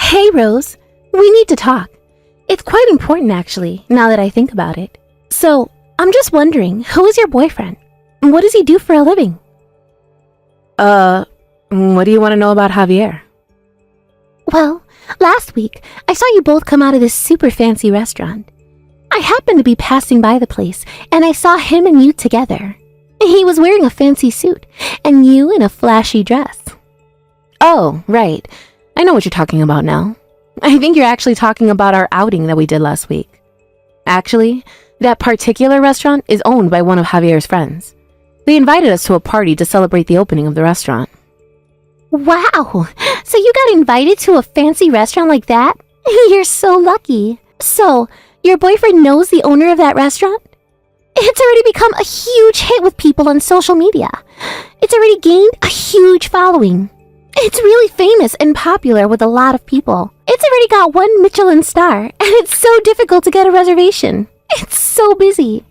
Hey, Rose. We need to talk. It's quite important, actually, now that I think about it. So, I'm just wondering, who is your boyfriend? What does he do for a living? What do you want to know about Javier? Well, last week, I saw you both come out of this super fancy restaurant. I happened to be passing by the place, and I saw him and you together. He was wearing a fancy suit, and you in a flashy dress. Oh, right. I know what you're talking about now. I think you're actually talking about our outing that we did last week. Actually, that particular restaurant is owned by one of Javier's friends. They invited us to a party to celebrate the opening of the restaurant. Wow! So you got invited to a fancy restaurant like that? You're so lucky. So, your boyfriend knows the owner of that restaurant? It's already become a huge hit with people on social media. It's already gained a huge following. It's really famous and popular with a lot of people. It's already got 1 Michelin star, and it's so difficult to get a reservation. It's so busy.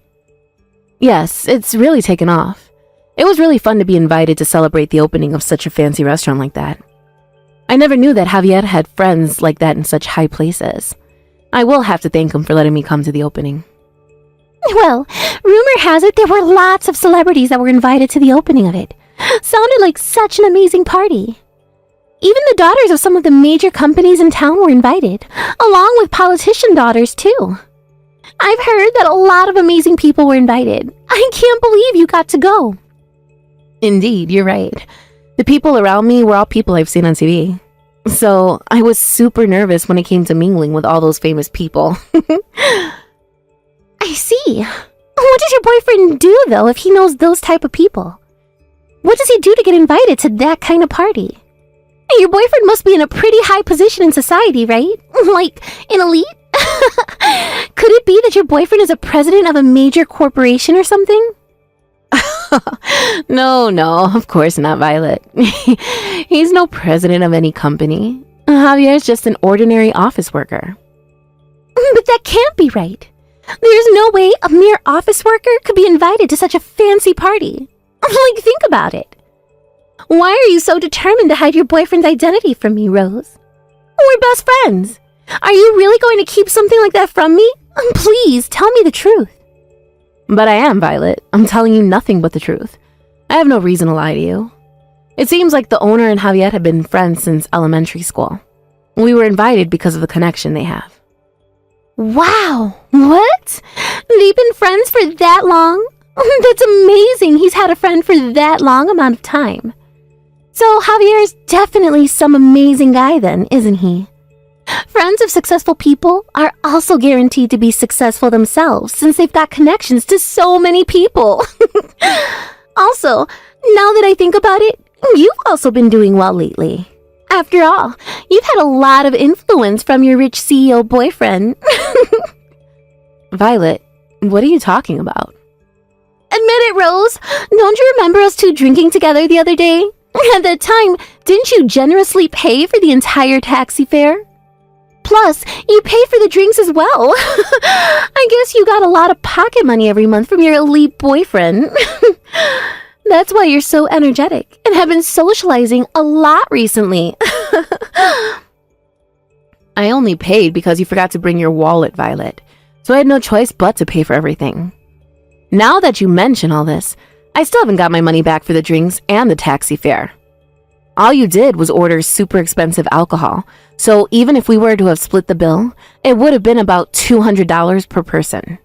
Yes, it's really taken off. It was really fun to be invited to celebrate the opening of such a fancy restaurant like that. I never knew that Javier had friends like that in such high places. I will have to thank him for letting me come to the opening. Well, rumor has it there were lots of celebrities that were invited to the opening of it. Sounded like such an amazing party. Even the daughters of some of the major companies in town were invited, along with politician daughters too. I've heard that a lot of amazing people were invited. I can't believe you got to go. Indeed, you're right. The people around me were all people I've seen on TV. So I was super nervous when it came to mingling with all those famous people. I see. What does your boyfriend do, though, if he knows those type of people? What does he do to get invited to that kind of party? Your boyfriend must be in a pretty high position in society, right? Like, an elite? Could it be that your boyfriend is a president of a major corporation or something? No, of course not, Violet. He's no president of any company. Javier's just an ordinary office worker. But that can't be right. There's no way a mere office worker could be invited to such a fancy party. Like, think about it. Why are you so determined to hide your boyfriend's identity from me, Rose? We're best friends. Are you really going to keep something like that from me? Please, tell me the truth. But I am, Violet. I'm telling you nothing but the truth. I have no reason to lie to you. It seems like the owner and Javier have been friends since elementary school. We were invited because of the connection they have. Wow! What? They've been friends for that long? That's amazing he's had a friend for that long amount of time. So Javier's definitely some amazing guy then, isn't he? Friends of successful people are also guaranteed to be successful themselves since they've got connections to so many people. Also, now that I think about it, you've also been doing well lately. After all, you've had a lot of influence from your rich CEO boyfriend. Violet, what are you talking about? Admit it, Rose. Don't you remember us two drinking together the other day? At that time, didn't you generously pay for the entire taxi fare? Plus, you pay for the drinks as well. I guess you got a lot of pocket money every month from your elite boyfriend. That's why you're so energetic and have been socializing a lot recently. I only paid because you forgot to bring your wallet, Violet. So I had no choice but to pay for everything. Now that you mention all this, I still haven't got my money back for the drinks and the taxi fare. All you did was order super expensive alcohol, so even if we were to have split the bill, it would have been about $200 per person.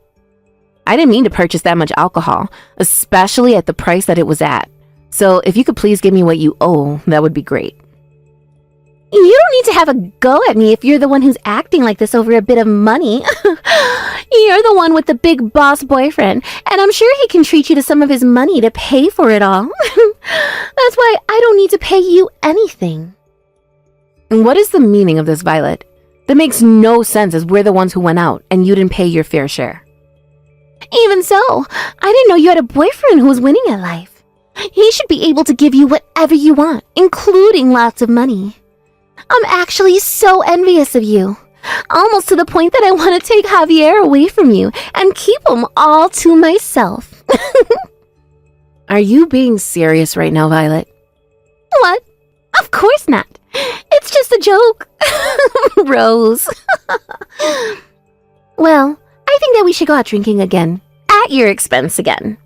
I didn't mean to purchase that much alcohol, especially at the price that it was at. So if you could please give me what you owe, that would be great. You don't need to have a go at me if you're the one who's acting like this over a bit of money. You're the one with the big boss boyfriend, and I'm sure he can treat you to some of his money to pay for it all. That's why I don't need to pay you anything. And what is the meaning of this, Violet? That makes no sense as we're the ones who went out and you didn't pay your fair share. Even so, I didn't know you had a boyfriend who was winning at life. He should be able to give you whatever you want, including lots of money. I'm actually so envious of you. Almost to the point that I want to take Javier away from you and keep him all to myself. Are you being serious right now, Violet? What? Of course not. It's just a joke. Rose. Well, I think that we should go out drinking again. At your expense again.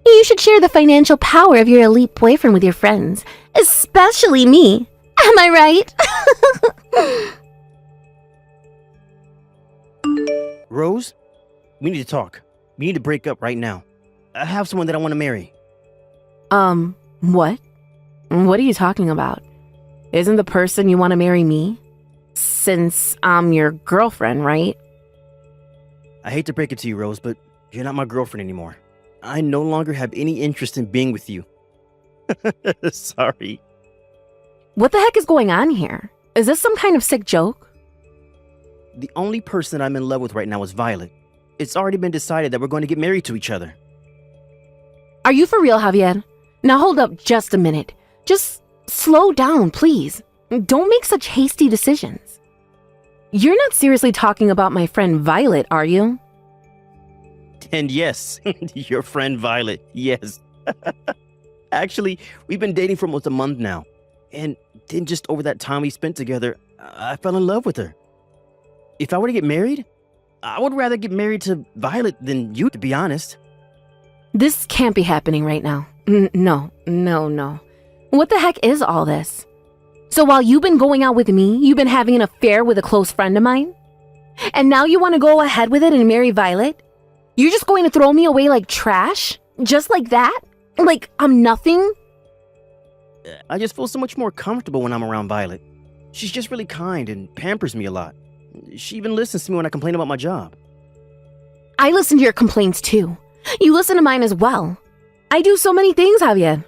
You should share the financial power of your elite boyfriend with your friends. Especially me. Am I right? Rose, we need to talk. We need to break up right now. I have someone that I want to marry. What? What are you talking about? Isn't the person you want to marry me? Since I'm your girlfriend, right? I hate to break it to you, Rose, but you're not my girlfriend anymore. I no longer have any interest in being with you. Sorry. What the heck is going on here? Is this some kind of sick joke? The only person I'm in love with right now is Violet. It's already been decided that we're going to get married to each other. Are you for real, Javier? Now hold up just a minute. Just slow down, please. Don't make such hasty decisions. You're not seriously talking about my friend Violet, are you? And yes, your friend Violet, yes. Actually, we've been dating for almost a month now. And then just over that time we spent together, I fell in love with her. If I were to get married, I would rather get married to Violet than you, to be honest. This can't be happening right now. No. What the heck is all this? So while you've been going out with me, you've been having an affair with a close friend of mine? And now you want to go ahead with it and marry Violet? You're just going to throw me away like trash? Just like that? Like I'm nothing? I just feel so much more comfortable when I'm around Violet. She's just really kind and pampers me a lot. She even listens to me when I complain about my job. I listen to your complaints too. You listen to mine as well. I do so many things, Javier.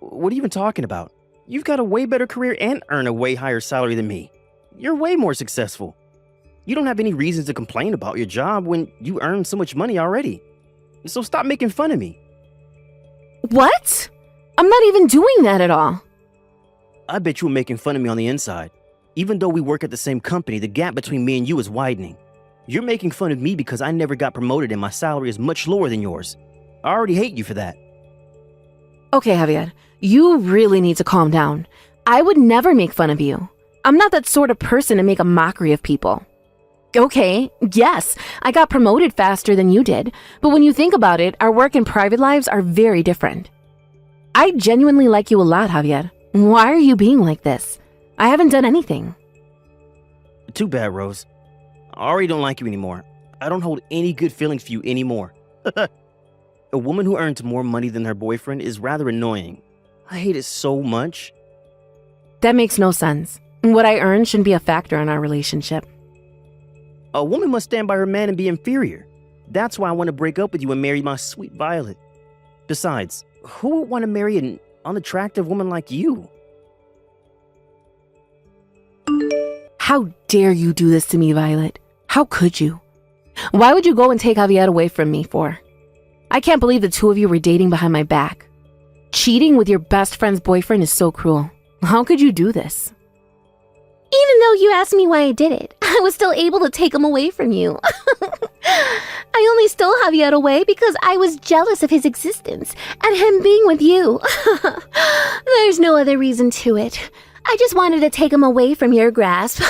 What are you even talking about? You've got a way better career and earn a way higher salary than me. You're way more successful. You don't have any reasons to complain about your job when you earn so much money already. So stop making fun of me. What? I'm not even doing that at all. I bet you were making fun of me on the inside. Even though we work at the same company, the gap between me and you is widening. You're making fun of me because I never got promoted and my salary is much lower than yours. I already hate you for that. Okay, Javier, you really need to calm down. I would never make fun of you. I'm not that sort of person to make a mockery of people. Okay, yes, I got promoted faster than you did, but when you think about it, our work and private lives are very different. I genuinely like you a lot, Javier. Why are you being like this? I haven't done anything. Too bad, Rose. I already don't like you anymore. I don't hold any good feelings for you anymore. A woman who earns more money than her boyfriend is rather annoying. I hate it so much. That makes no sense. What I earn shouldn't be a factor in our relationship. A woman must stand by her man and be inferior. That's why I want to break up with you and marry my sweet Violet. Besides, who would want to marry an unattractive woman like you? How dare you do this to me, Violet? How could you? Why would you go and take Javier away from me for? I can't believe the two of you were dating behind my back. Cheating with your best friend's boyfriend is so cruel. How could you do this? Even though you asked me why I did it, I was still able to take him away from you. I only stole Javier away because I was jealous of his existence and him being with you. There's no other reason to it. I just wanted to take him away from your grasp.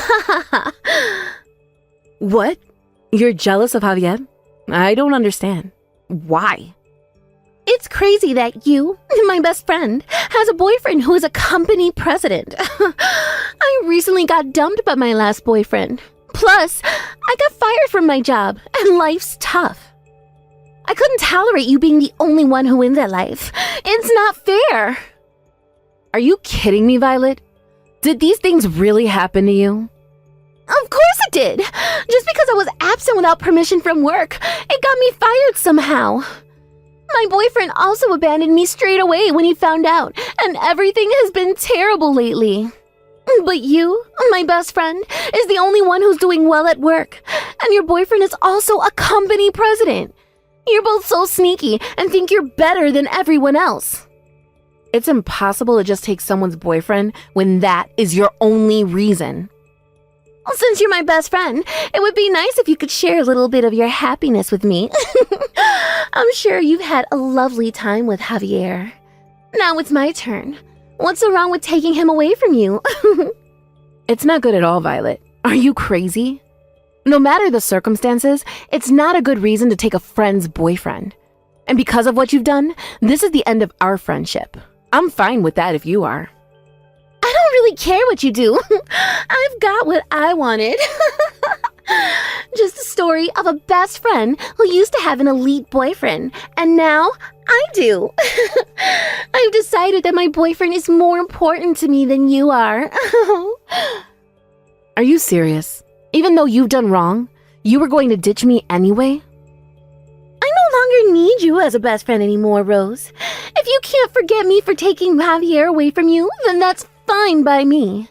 What? You're jealous of Javier? I don't understand. Why? It's crazy that you, my best friend, has a boyfriend who is a company president. I recently got dumped by my last boyfriend. Plus, I got fired from my job, and life's tough. I couldn't tolerate you being the only one who wins at life. It's not fair. Are you kidding me, Violet? Did these things really happen to you? Of course it did. Just because I was absent without permission from work, it got me fired somehow. My boyfriend also abandoned me straight away when he found out, and everything has been terrible lately. But you, my best friend, is the only one who's doing well at work, and your boyfriend is also a company president. You're both so sneaky and think you're better than everyone else. It's impossible to just take someone's boyfriend when that is your only reason. Since you're my best friend, it would be nice if you could share a little bit of your happiness with me. I'm sure you've had a lovely time with Javier. Now it's my turn. What's so wrong with taking him away from you? It's not good at all, Violet. Are you crazy? No matter the circumstances, it's not a good reason to take a friend's boyfriend. And because of what you've done, this is the end of our friendship. I'm fine with that if you are. I don't really care what you do. I've got what I wanted. Just a story of a best friend who used to have an elite boyfriend, and now I do. I've decided that my boyfriend is more important to me than you are. Are you serious? Even though you've done wrong, you were going to ditch me anyway? I no longer need you as a best friend anymore, Rose. If you can't forget me for taking Javier away from you, then that's fine by me.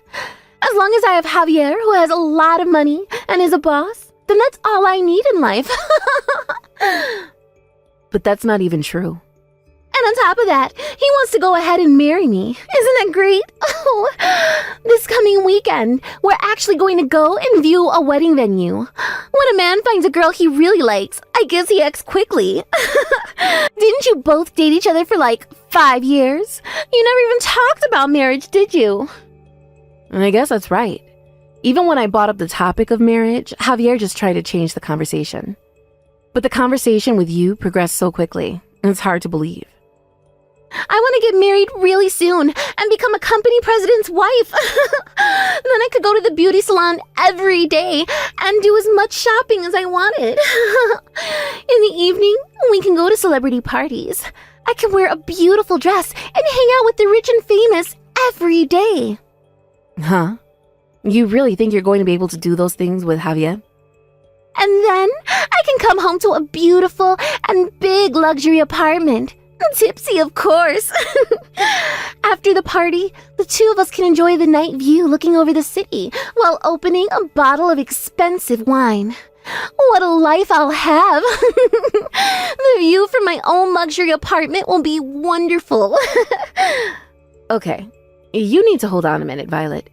As long as I have Javier, who has a lot of money and is a boss, then that's all I need in life. But that's not even true. And on top of that, he wants to go ahead and marry me. Isn't that great? Oh, this coming weekend, we're actually going to go and view a wedding venue. When a man finds a girl he really likes, I guess he acts quickly. Didn't you both date each other for like 5 years? You never even talked about marriage, did you? And I guess that's right. Even when I brought up the topic of marriage, Javier just tried to change the conversation. But the conversation with you progressed so quickly, it's hard to believe. I want to get married really soon and become a company president's wife. Then I could go to the beauty salon every day and do as much shopping as I wanted. In the evening, we can go to celebrity parties. I can wear a beautiful dress and hang out with the rich and famous every day. Huh? You really think you're going to be able to do those things with Javier? And then I can come home to a beautiful and big luxury apartment. Tipsy, of course. After the party, the two of us can enjoy the night view looking over the city while opening a bottle of expensive wine. What a life I'll have. The view from my own luxury apartment will be wonderful. Okay, you need to hold on a minute, Violet.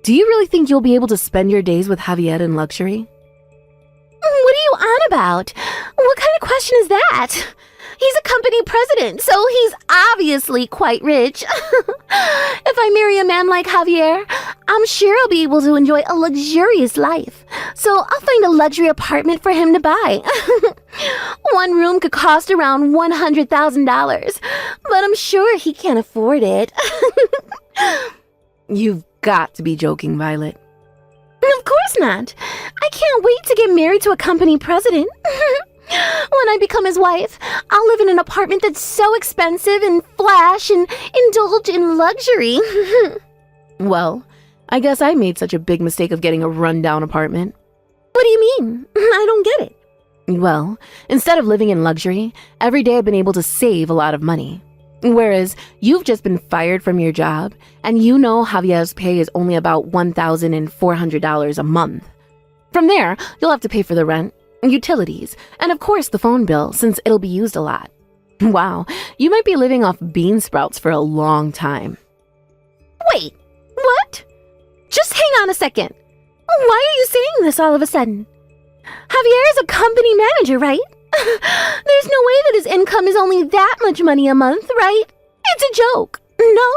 Do you really think you'll be able to spend your days with Javier in luxury? What are you on about? What kind of question is that? He's a company president, so he's obviously quite rich. If I marry a man like Javier, I'm sure I'll be able to enjoy a luxurious life. So I'll find a luxury apartment for him to buy. One room could cost around $100,000, but I'm sure he can't afford it. You've got to be joking, Violet. Of course not. I can't wait to get married to a company president. When I become his wife, I'll live in an apartment that's so expensive and flash and indulge in luxury. Well, I guess I made such a big mistake of getting a rundown apartment. What do you mean? I don't get it. Well, instead of living in luxury, every day I've been able to save a lot of money. Whereas you've just been fired from your job, and you know Javier's pay is only about $1,400 a month. From there, you'll have to pay for the rent, utilities, and of course the phone bill, since it'll be used a lot. Wow, you might be living off bean sprouts for a long time. Wait, what? Just hang on a second. Why are you saying this all of a sudden? Javier is a company manager, right? There's no way that his income is only that much money a month, right? It's a joke, no?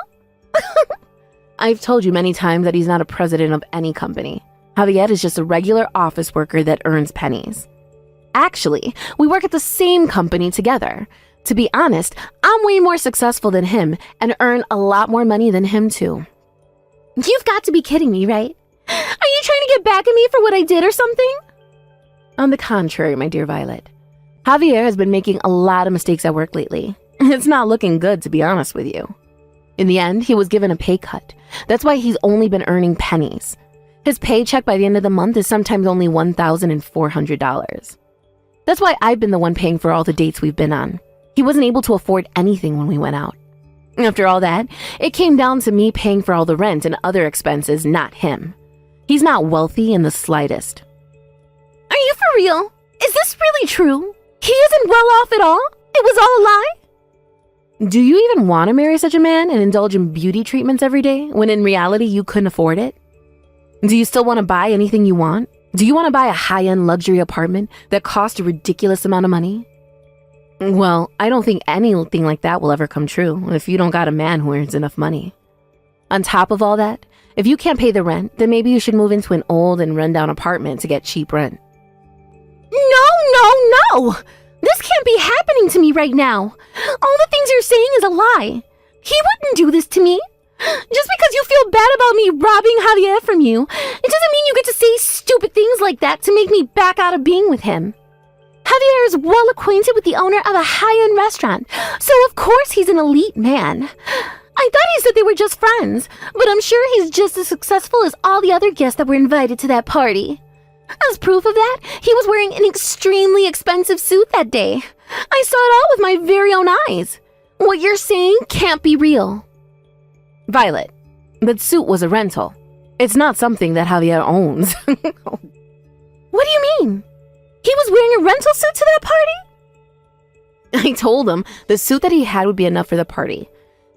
I've told you many times that he's not a president of any company. Javier is just a regular office worker that earns pennies. Actually, we work at the same company together. To be honest, I'm way more successful than him and earn a lot more money than him too. You've got to be kidding me, right? Are you trying to get back at me for what I did or something? On the contrary, my dear Violet. Javier has been making a lot of mistakes at work lately. It's not looking good, to be honest with you. In the end, he was given a pay cut. That's why he's only been earning pennies. His paycheck by the end of the month is sometimes only $1,400. That's why I've been the one paying for all the dates we've been on. He wasn't able to afford anything when we went out. After all that, it came down to me paying for all the rent and other expenses, not him. He's not wealthy in the slightest. Are you for real? Is this really true? He isn't well off at all? It was all a lie? Do you even want to marry such a man and indulge in beauty treatments every day when in reality you couldn't afford it? Do you still want to buy anything you want? Do you want to buy a high-end luxury apartment that costs a ridiculous amount of money? Well, I don't think anything like that will ever come true if you don't got a man who earns enough money. On top of all that, if you can't pay the rent, then maybe you should move into an old and rundown apartment to get cheap rent. No! This can't be happening to me right now. All the things you're saying is a lie. He wouldn't do this to me. Just because you feel bad about me robbing Javier from you, it doesn't mean you get to say stupid things like that to make me back out of being with him. Javier is well acquainted with the owner of a high-end restaurant, so of course he's an elite man. I thought he said they were just friends, but I'm sure he's just as successful as all the other guests that were invited to that party. As proof of that, he was wearing an extremely expensive suit that day. I saw it all with my very own eyes. What you're saying can't be real. Violet, that suit was a rental. It's not something that Javier owns. What do you mean? He was wearing a rental suit to that party? I told him the suit that he had would be enough for the party.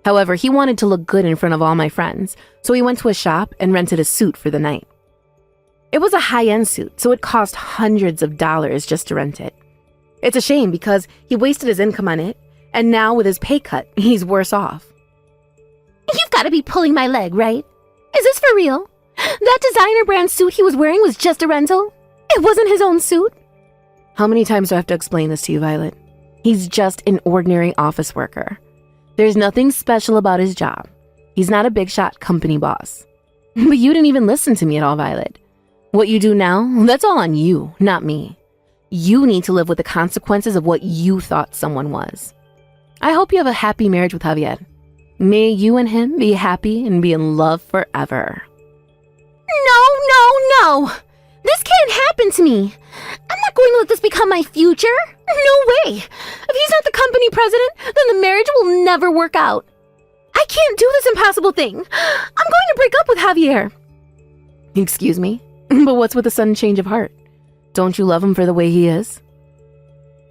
However, he wanted to look good in front of all my friends, so he went to a shop and rented a suit for the night. It was a high-end suit, so it cost hundreds of dollars just to rent it. It's a shame because he wasted his income on it, and now with his pay cut, he's worse off. You've got to be pulling my leg, right? Is this for real? That designer brand suit he was wearing was just a rental? It wasn't his own suit? How many times do I have to explain this to you, Violet? He's just an ordinary office worker. There's nothing special about his job. He's not a big shot company boss. But you didn't even listen to me at all, Violet. What you do now, that's all on you, not me. You need to live with the consequences of what you thought someone was. I hope you have a happy marriage with Javier. May you and him be happy and be in love forever. No! This can't happen to me. I'm not going to let this become my future. No way. If he's not the company president, then the marriage will never work out. I can't do this impossible thing. I'm going to break up with Javier. Excuse me? But what's with the sudden change of heart? Don't you love him for the way he is?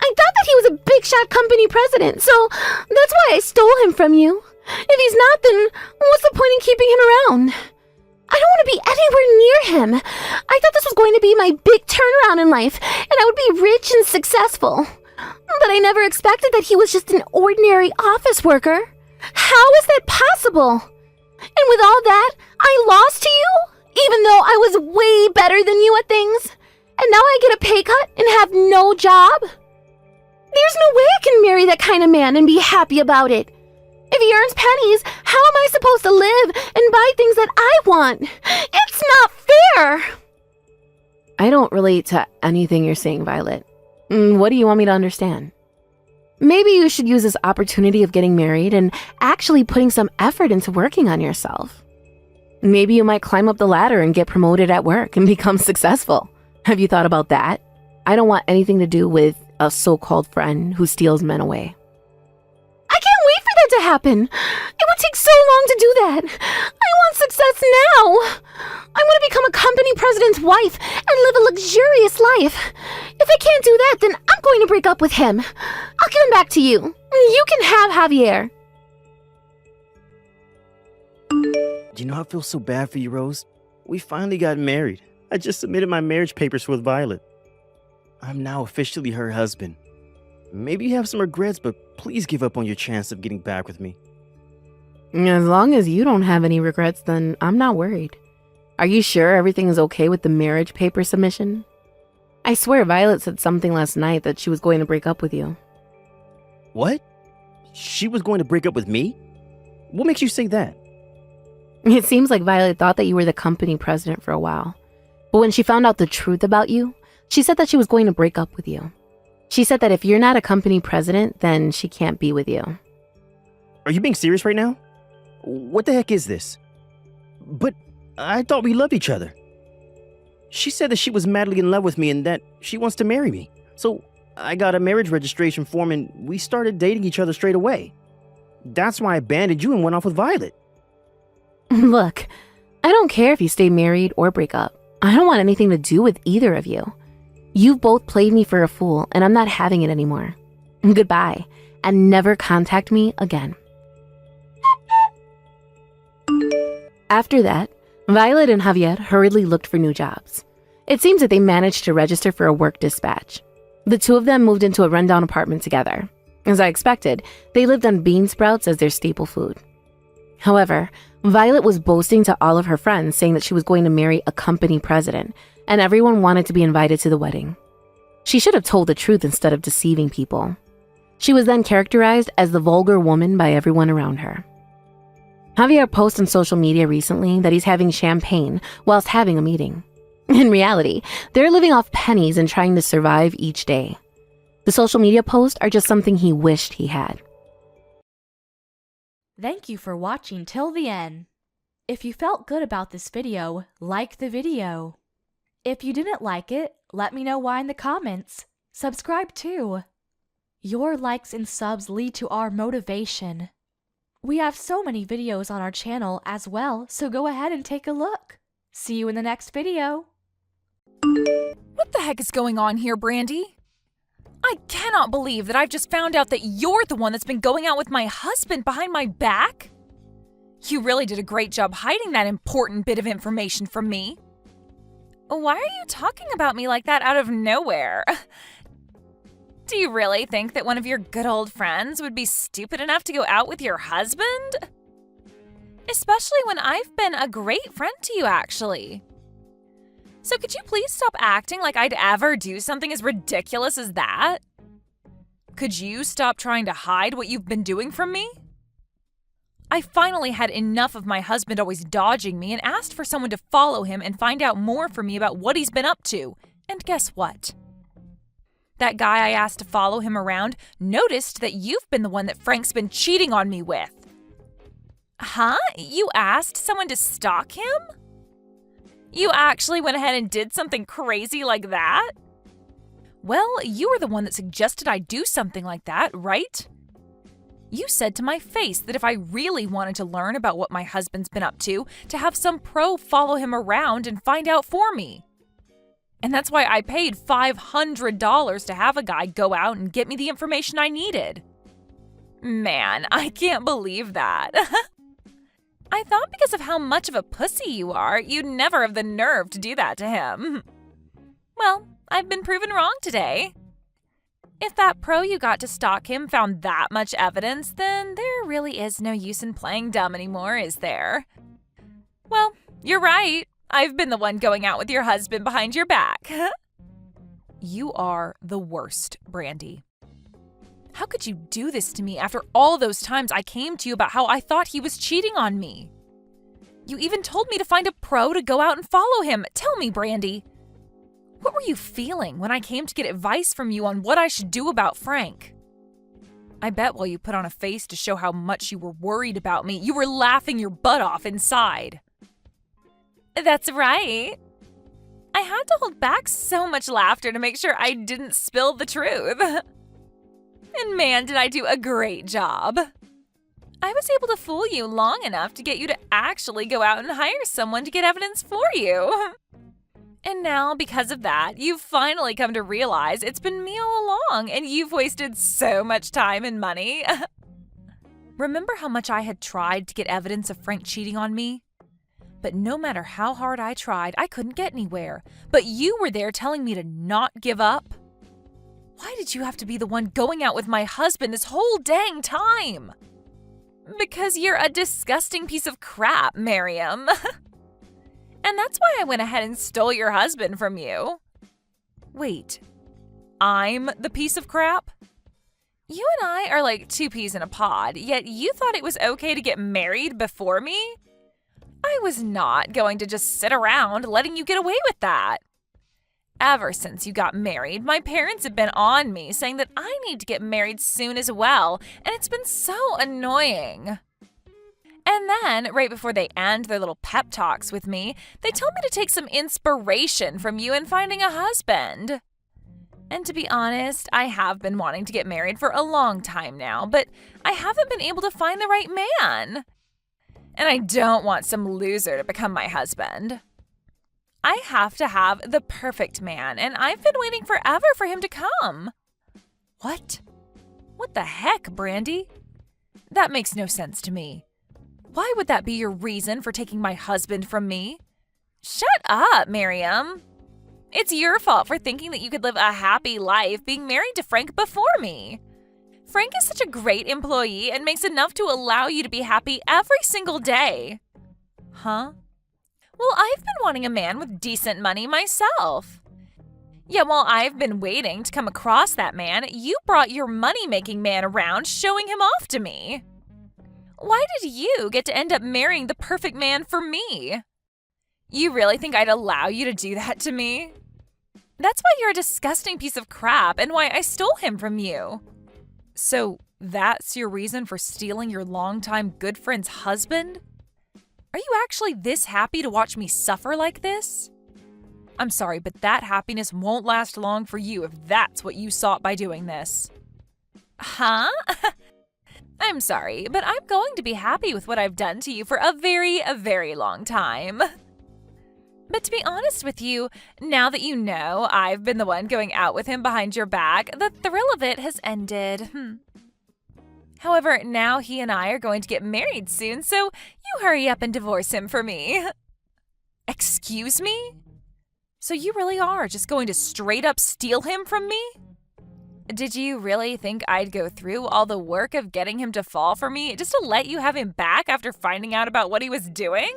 I thought that he was a big shot company president, so that's why I stole him from you. If he's not, then what's the point in keeping him around? I don't want to be anywhere near him. I thought this was going to be my big turnaround in life, and I would be rich and successful. But I never expected that he was just an ordinary office worker. How is that possible? And with all that, I lost to you, even though I was way better than you at things. And now I get a pay cut and have no job? There's no way I can marry that kind of man and be happy about it. If he earns pennies, how am I supposed to live and buy things that I want? It's not fair! I don't relate to anything you're saying, Violet. What do you want me to understand? Maybe you should use this opportunity of getting married and actually putting some effort into working on yourself. Maybe you might climb up the ladder and get promoted at work and become successful. Have you thought about that? I don't want anything to do with a so-called friend who steals men away. I can't wait for that to happen. It would take so long to do that. I want success now. I want to become a company president's wife and live a luxurious life. If I can't do that, then I'm going to break up with him. I'll give him back to you. You can have Javier. Do you know I feel so bad for you, Rose? We finally got married. I just submitted my marriage papers with Violet. I'm now officially her husband. Maybe you have some regrets, but please give up on your chance of getting back with me. As long as you don't have any regrets, then I'm not worried. Are you sure everything is okay with the marriage paper submission? I swear Violet said something last night that she was going to break up with you. What? She was going to break up with me? What makes you say that? It seems like Violet thought that you were the company president for a while. But when she found out the truth about you, she said that she was going to break up with you. She said that if you're not a company president, then she can't be with you. Are you being serious right now? What the heck is this? But I thought we loved each other. She said that she was madly in love with me and that she wants to marry me. So I got a marriage registration form and we started dating each other straight away. That's why I abandoned you and went off with Violet. Look, I don't care if you stay married or break up. I don't want anything to do with either of you. You've both played me for a fool, and I'm not having it anymore. Goodbye, and never contact me again. After that, Violet and Javier hurriedly looked for new jobs. It seems that they managed to register for a work dispatch. The two of them moved into a rundown apartment together. As I expected, they lived on bean sprouts as their staple food. However, Violet was boasting to all of her friends, saying that she was going to marry a company president, and everyone wanted to be invited to the wedding. She should have told the truth instead of deceiving people. She was then characterized as the vulgar woman by everyone around her. Javier posted on social media recently that he's having champagne whilst having a meeting. In reality, they're living off pennies and trying to survive each day. The social media posts are just something he wished he had. Thank you for watching till the end. If you felt good about this video, like the video. If you didn't like it, let me know why in the comments. Subscribe too. Your likes and subs lead to our motivation. We have so many videos on our channel as well, so go ahead and take a look. See you in the next video. What the heck is going on here, Brandy? I cannot believe that I've just found out that you're the one that's been going out with my husband behind my back. You really did a great job hiding that important bit of information from me. Why are you talking about me like that out of nowhere? Do you really think that one of your good old friends would be stupid enough to go out with your husband? Especially when I've been a great friend to you, actually. So could you please stop acting like I'd ever do something as ridiculous as that? Could you stop trying to hide what you've been doing from me? I finally had enough of my husband always dodging me and asked for someone to follow him and find out more from me about what he's been up to. And guess what? That guy I asked to follow him around noticed that you've been the one that Frank's been cheating on me with. Huh? You asked someone to stalk him? You actually went ahead and did something crazy like that? Well, you were the one that suggested I do something like that, right? You said to my face that if I really wanted to learn about what my husband's been up to have some pro follow him around and find out for me. And that's why I paid $500 to have a guy go out and get me the information I needed. Man, I can't believe that. I thought because of how much of a pussy you are, you'd never have the nerve to do that to him. Well, I've been proven wrong today. If that pro you got to stalk him found that much evidence, then there really is no use in playing dumb anymore, is there? Well, you're right. I've been the one going out with your husband behind your back. You are the worst, Brandy. How could you do this to me after all those times I came to you about how I thought he was cheating on me? You even told me to find a pro to go out and follow him. Tell me, Brandy, what were you feeling when I came to get advice from you on what I should do about Frank? I bet while you put on a face to show how much you were worried about me, you were laughing your butt off inside. That's right. I had to hold back so much laughter to make sure I didn't spill the truth. And man, did I do a great job. I was able to fool you long enough to get you to actually go out and hire someone to get evidence for you. And now, because of that, you've finally come to realize it's been me all along and you've wasted so much time and money. Remember how much I had tried to get evidence of Frank cheating on me? But no matter how hard I tried, I couldn't get anywhere. But you were there telling me to not give up. Why did you have to be the one going out with my husband this whole dang time? Because you're a disgusting piece of crap, Miriam. And that's why I went ahead and stole your husband from you. Wait, I'm the piece of crap? You and I are like two peas in a pod, yet you thought it was okay to get married before me? I was not going to just sit around letting you get away with that. Ever since you got married, my parents have been on me saying that I need to get married soon as well, and it's been so annoying. And then, right before they end their little pep talks with me, they told me to take some inspiration from you in finding a husband. And to be honest, I have been wanting to get married for a long time now, but I haven't been able to find the right man. And I don't want some loser to become my husband. I have to have the perfect man, and I've been waiting forever for him to come. What? What the heck, Brandy? That makes no sense to me. Why would that be your reason for taking my husband from me? Shut up, Miriam. It's your fault for thinking that you could live a happy life being married to Frank before me. Frank is such a great employee and makes enough to allow you to be happy every single day. Huh? Well, I've been wanting a man with decent money myself. Yet while I've been waiting to come across that man, you brought your money-making man around, showing him off to me. Why did you get to end up marrying the perfect man for me? You really think I'd allow you to do that to me? That's why you're a disgusting piece of crap and why I stole him from you. So that's your reason for stealing your longtime good friend's husband? Are you actually this happy to watch me suffer like this? I'm sorry, but that happiness won't last long for you if that's what you sought by doing this. Huh? I'm sorry, but I'm going to be happy with what I've done to you for a very long time. But to be honest with you, now that you know I've been the one going out with him behind your back, the thrill of it has ended. However, now he and I are going to get married soon, so you hurry up and divorce him for me. Excuse me? So you really are just going to straight up steal him from me? Did you really think I'd go through all the work of getting him to fall for me just to let you have him back after finding out about what he was doing?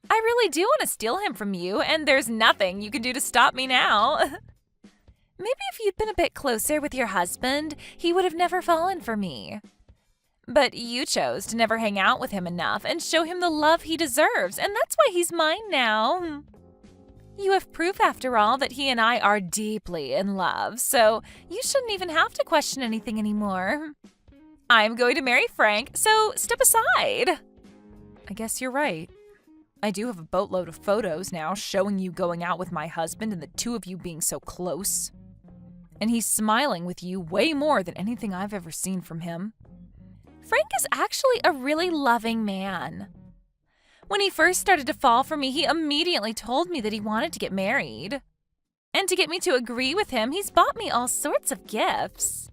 I really do want to steal him from you, and there's nothing you can do to stop me now. Maybe if you'd been a bit closer with your husband, he would have never fallen for me. But you chose to never hang out with him enough and show him the love he deserves, and that's why he's mine now. You have proof, after all, that he and I are deeply in love, so you shouldn't even have to question anything anymore. I'm going to marry Frank, so step aside. I guess you're right. I do have a boatload of photos now showing you going out with my husband and the two of you being so close. And he's smiling with you way more than anything I've ever seen from him. Frank is actually a really loving man. When he first started to fall for me, he immediately told me that he wanted to get married. And to get me to agree with him, he's bought me all sorts of gifts.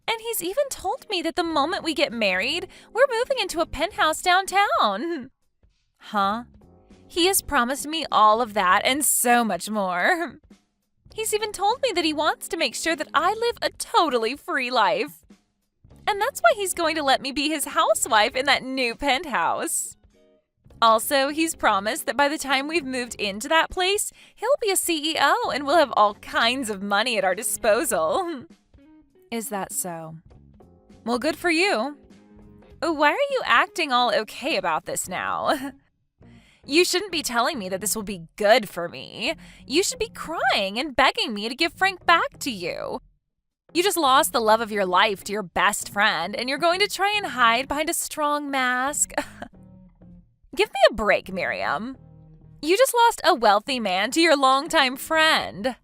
And he's even told me that the moment we get married, we're moving into a penthouse downtown. Huh? He has promised me all of that and so much more. He's even told me that he wants to make sure that I live a totally free life. And that's why he's going to let me be his housewife in that new penthouse. Also, he's promised that by the time we've moved into that place, he'll be a CEO and we'll have all kinds of money at our disposal. Is that so? Well, good for you. Why are you acting all okay about this now? You shouldn't be telling me that this will be good for me. You should be crying and begging me to give Frank back to you. You just lost the love of your life to your best friend, and you're going to try and hide behind a strong mask. Give me a break, Miriam. You just lost a wealthy man to your longtime friend.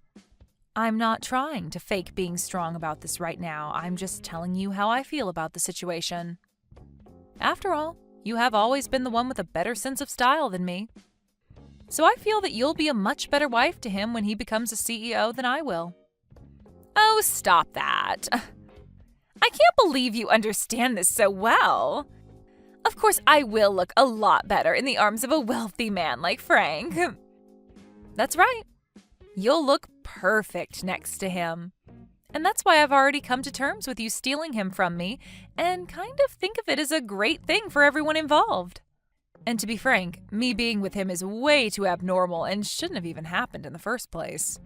I'm not trying to fake being strong about this right now. I'm just telling you how I feel about the situation. After all, you have always been the one with a better sense of style than me. So I feel that you'll be a much better wife to him when he becomes a CEO than I will. Oh, stop that. I can't believe you understand this so well. Of course, I will look a lot better in the arms of a wealthy man like Frank. That's right. You'll look perfect next to him. And that's why I've already come to terms with you stealing him from me and kind of think of it as a great thing for everyone involved. And to be frank, me being with him is way too abnormal and shouldn't have even happened in the first place.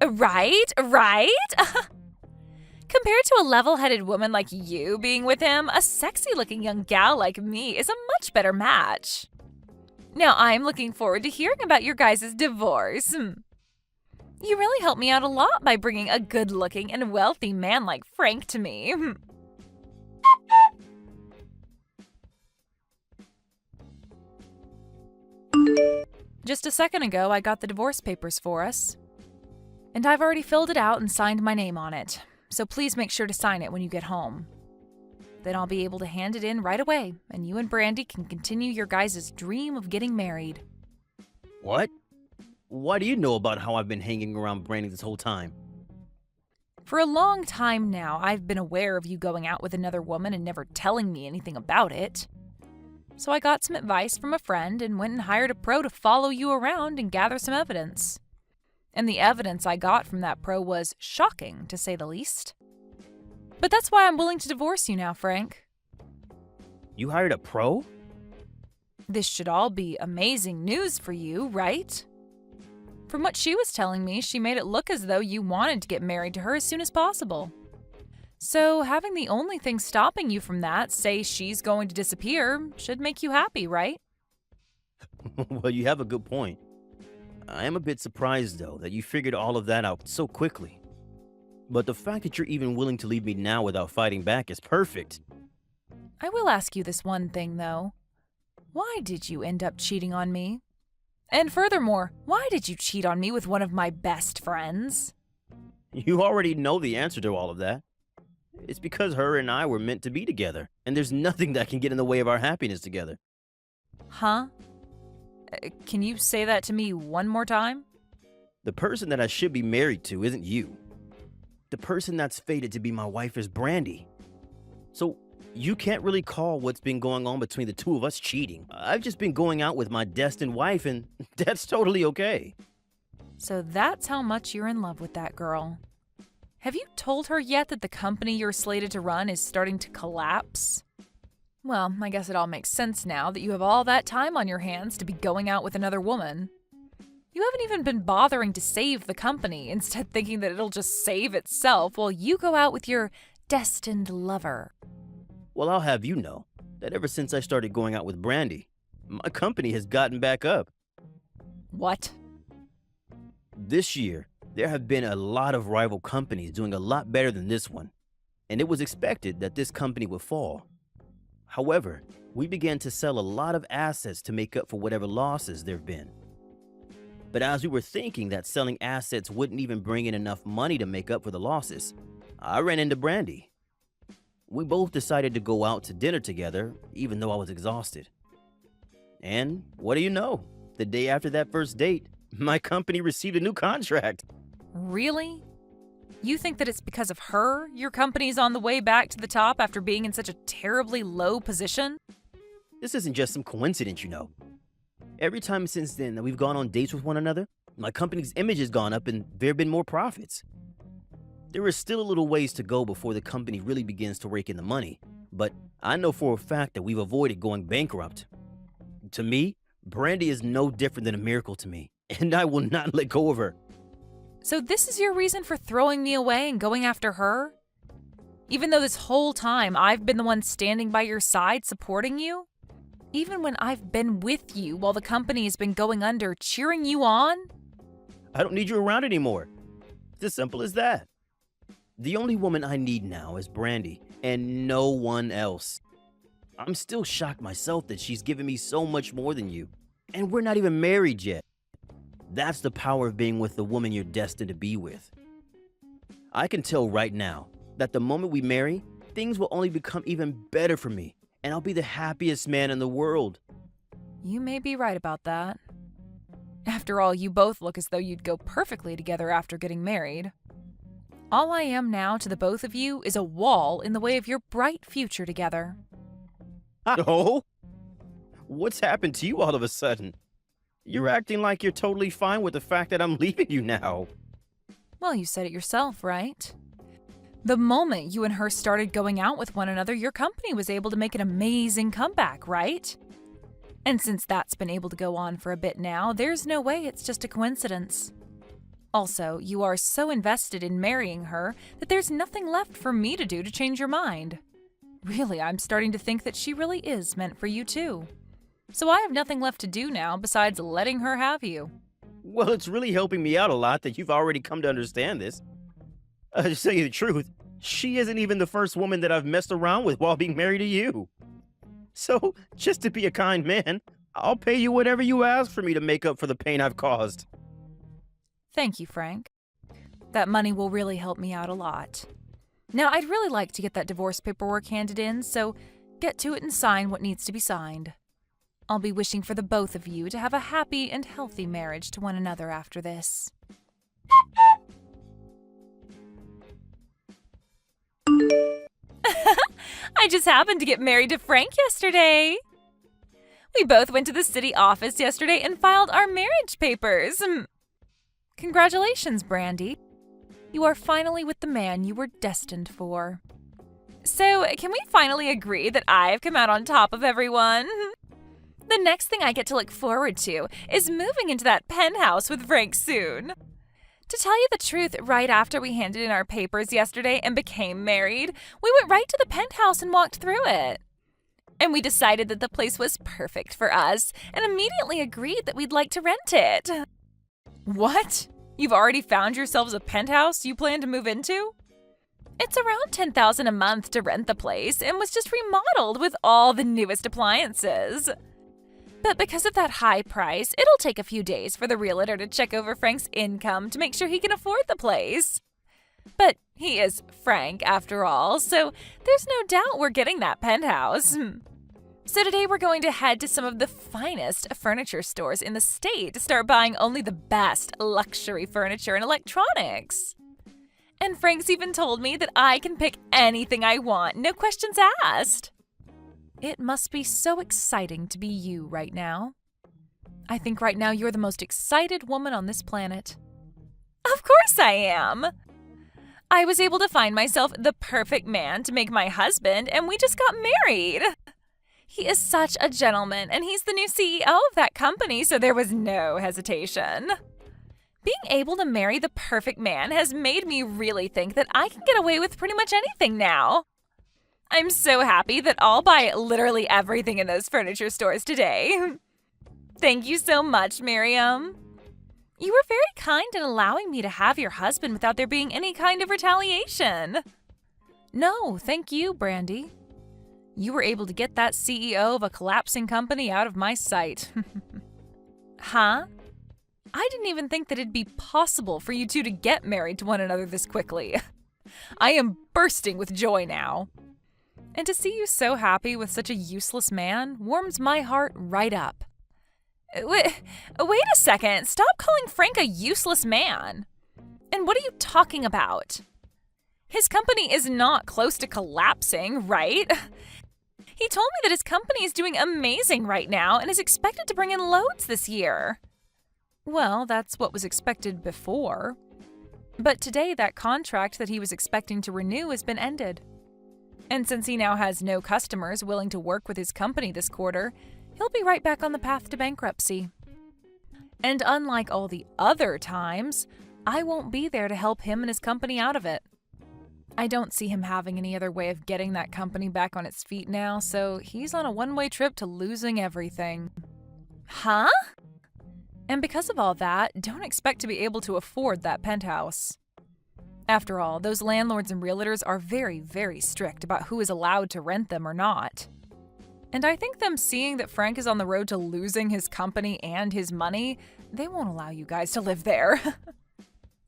Right? Compared to a level-headed woman like you being with him, a sexy-looking young gal like me is a much better match. Now I'm looking forward to hearing about your guys' divorce. You really helped me out a lot by bringing a good-looking and wealthy man like Frank to me. Just a second ago, I got the divorce papers for us. And I've already filled it out and signed my name on it. So please make sure to sign it when you get home. Then I'll be able to hand it in right away, and you and Brandy can continue your guys' dream of getting married. What? Why do you know about how I've been hanging around Brandy this whole time? For a long time now, I've been aware of you going out with another woman and never telling me anything about it. So I got some advice from a friend and went and hired a pro to follow you around and gather some evidence. And the evidence I got from that pro was shocking, to say the least. But that's why I'm willing to divorce you now, Frank. You hired a pro? This should all be amazing news for you, right? From what she was telling me, she made it look as though you wanted to get married to her as soon as possible. So having the only thing stopping you from that, say she's going to disappear, should make you happy, right? Well, you have a good point. I am a bit surprised, though, that you figured all of that out so quickly. But the fact that you're even willing to leave me now without fighting back is perfect. I will ask you this one thing, though. Why did you end up cheating on me? And furthermore, why did you cheat on me with one of my best friends? You already know the answer to all of that. It's because her and I were meant to be together, and there's nothing that can get in the way of our happiness together. Huh? Can you say that to me one more time? The person that I should be married to isn't you. The person that's fated to be my wife is Brandy. So you can't really call what's been going on between the two of us cheating. I've just been going out with my destined wife, and that's totally okay. So that's how much you're in love with that girl. Have you told her yet that the company you're slated to run is starting to collapse? Well, I guess it all makes sense now that you have all that time on your hands to be going out with another woman. You haven't even been bothering to save the company, instead thinking that it'll just save itself while you go out with your destined lover. Well, I'll have you know that ever since I started going out with Brandy, my company has gotten back up. What? This year, there have been a lot of rival companies doing a lot better than this one, and it was expected that this company would fall. However, we began to sell a lot of assets to make up for whatever losses there have been. But as we were thinking that selling assets wouldn't even bring in enough money to make up for the losses, I ran into Brandy. We both decided to go out to dinner together, even though I was exhausted. And what do you know? The day after that first date, my company received a new contract. Really? You think that it's because of her your company's on the way back to the top after being in such a terribly low position? This isn't just some coincidence, you know. Every time since then that we've gone on dates with one another, my company's image has gone up and there have been more profits. There is still a little ways to go before the company really begins to rake in the money, but I know for a fact that we've avoided going bankrupt. To me, Brandy is no different than a miracle to me, and I will not let go of her. So this is your reason for throwing me away and going after her? Even though this whole time I've been the one standing by your side supporting you? Even when I've been with you while the company has been going under, cheering you on? I don't need you around anymore. It's as simple as that. The only woman I need now is Brandy, and no one else. I'm still shocked myself that she's given me so much more than you, and we're not even married yet. That's the power of being with the woman you're destined to be with. I can tell right now that the moment we marry, things will only become even better for me, and I'll be the happiest man in the world. You may be right about that. After all, you both look as though you'd go perfectly together after getting married. All I am now to the both of you is a wall in the way of your bright future together. Oh? What's happened to you all of a sudden? You're acting like you're totally fine with the fact that I'm leaving you now. Well, you said it yourself, right? The moment you and her started going out with one another, your company was able to make an amazing comeback, right? And since that's been able to go on for a bit now, there's no way it's just a coincidence. Also, you are so invested in marrying her that there's nothing left for me to do to change your mind. Really, I'm starting to think that she really is meant for you too. So I have nothing left to do now besides letting her have you. Well, it's really helping me out a lot that you've already come to understand this. To tell you the truth, she isn't even the first woman that I've messed around with while being married to you. So, just to be a kind man, I'll pay you whatever you ask for me to make up for the pain I've caused. Thank you, Frank. That money will really help me out a lot. Now, I'd really like to get that divorce paperwork handed in, so get to it and sign what needs to be signed. I'll be wishing for the both of you to have a happy and healthy marriage to one another after this. I just happened to get married to Frank yesterday. We both went to the city office yesterday and filed our marriage papers. Congratulations, Brandy. You are finally with the man you were destined for. So, can we finally agree that I've come out on top of everyone? The next thing I get to look forward to is moving into that penthouse with Frank soon. To tell you the truth, right after we handed in our papers yesterday and became married, we went right to the penthouse and walked through it. And we decided that the place was perfect for us and immediately agreed that we'd like to rent it. What? You've already found yourselves a penthouse you plan to move into? It's around $10,000 a month to rent the place and was just remodeled with all the newest appliances. But because of that high price, it'll take a few days for the realtor to check over Frank's income to make sure he can afford the place. But he is Frank, after all, so there's no doubt we're getting that penthouse. So today we're going to head to some of the finest furniture stores in the state to start buying only the best luxury furniture and electronics. And Frank's even told me that I can pick anything I want, no questions asked. It must be so exciting to be you right now. I think right now you're the most excited woman on this planet. Of course I am. I was able to find myself the perfect man to make my husband, and we just got married. He is such a gentleman, and he's the new CEO of that company, so there was no hesitation. Being able to marry the perfect man has made me really think that I can get away with pretty much anything now. I'm so happy that I'll buy literally everything in those furniture stores today. Thank you so much, Miriam. You were very kind in allowing me to have your husband without there being any kind of retaliation. No, thank you, Brandy. You were able to get that CEO of a collapsing company out of my sight. Huh? I didn't even think that it'd be possible for you two to get married to one another this quickly. I am bursting with joy now. And to see you so happy with such a useless man warms my heart right up. Wait a second. Stop calling Frank a useless man. And what are you talking about? His company is not close to collapsing, right? He told me that his company is doing amazing right now and is expected to bring in loads this year. Well, that's what was expected before. But today that contract that he was expecting to renew has been ended. And since he now has no customers willing to work with his company this quarter, he'll be right back on the path to bankruptcy. And unlike all the other times, I won't be there to help him and his company out of it. I don't see him having any other way of getting that company back on its feet now, so he's on a one-way trip to losing everything. Huh? And because of all that, don't expect to be able to afford that penthouse. After all, those landlords and realtors are very, very strict about who is allowed to rent them or not. And I think them seeing that Frank is on the road to losing his company and his money, they won't allow you guys to live there.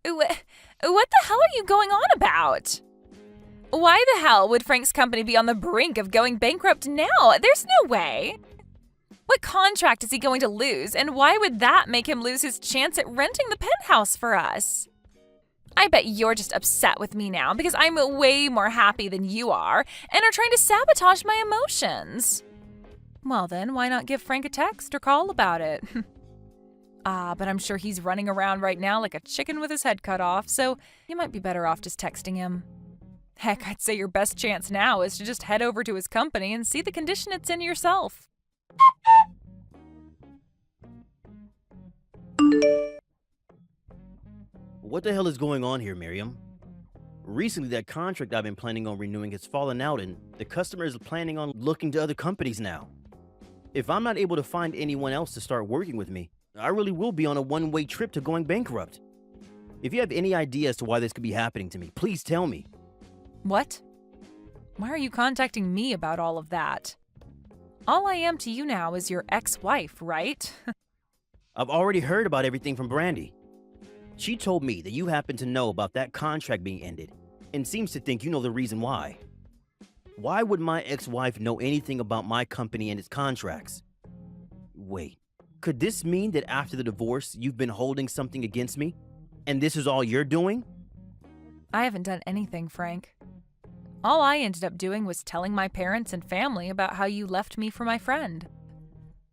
What the hell are you going on about? Why the hell would Frank's company be on the brink of going bankrupt now? There's no way. What contract is he going to lose, and why would that make him lose his chance at renting the penthouse for us? I bet you're just upset with me now because I'm way more happy than you are and are trying to sabotage my emotions. Well then, why not give Frank a text or call about it? But I'm sure he's running around right now like a chicken with his head cut off, so you might be better off just texting him. Heck, I'd say your best chance now is to just head over to his company and see the condition it's in yourself. What the hell is going on here, Miriam? Recently, that contract I've been planning on renewing has fallen out, and the customer is planning on looking to other companies now. If I'm not able to find anyone else to start working with me, I really will be on a one-way trip to going bankrupt. If you have any idea as to why this could be happening to me, please tell me. What? Why are you contacting me about all of that? All I am to you now is your ex-wife, right? I've already heard about everything from Brandy. She told me that you happen to know about that contract being ended, and seems to think you know the reason why. Why would my ex-wife know anything about my company and its contracts? Wait, could this mean that after the divorce, you've been holding something against me? And this is all you're doing? I haven't done anything, Frank. All I ended up doing was telling my parents and family about how you left me for my friend.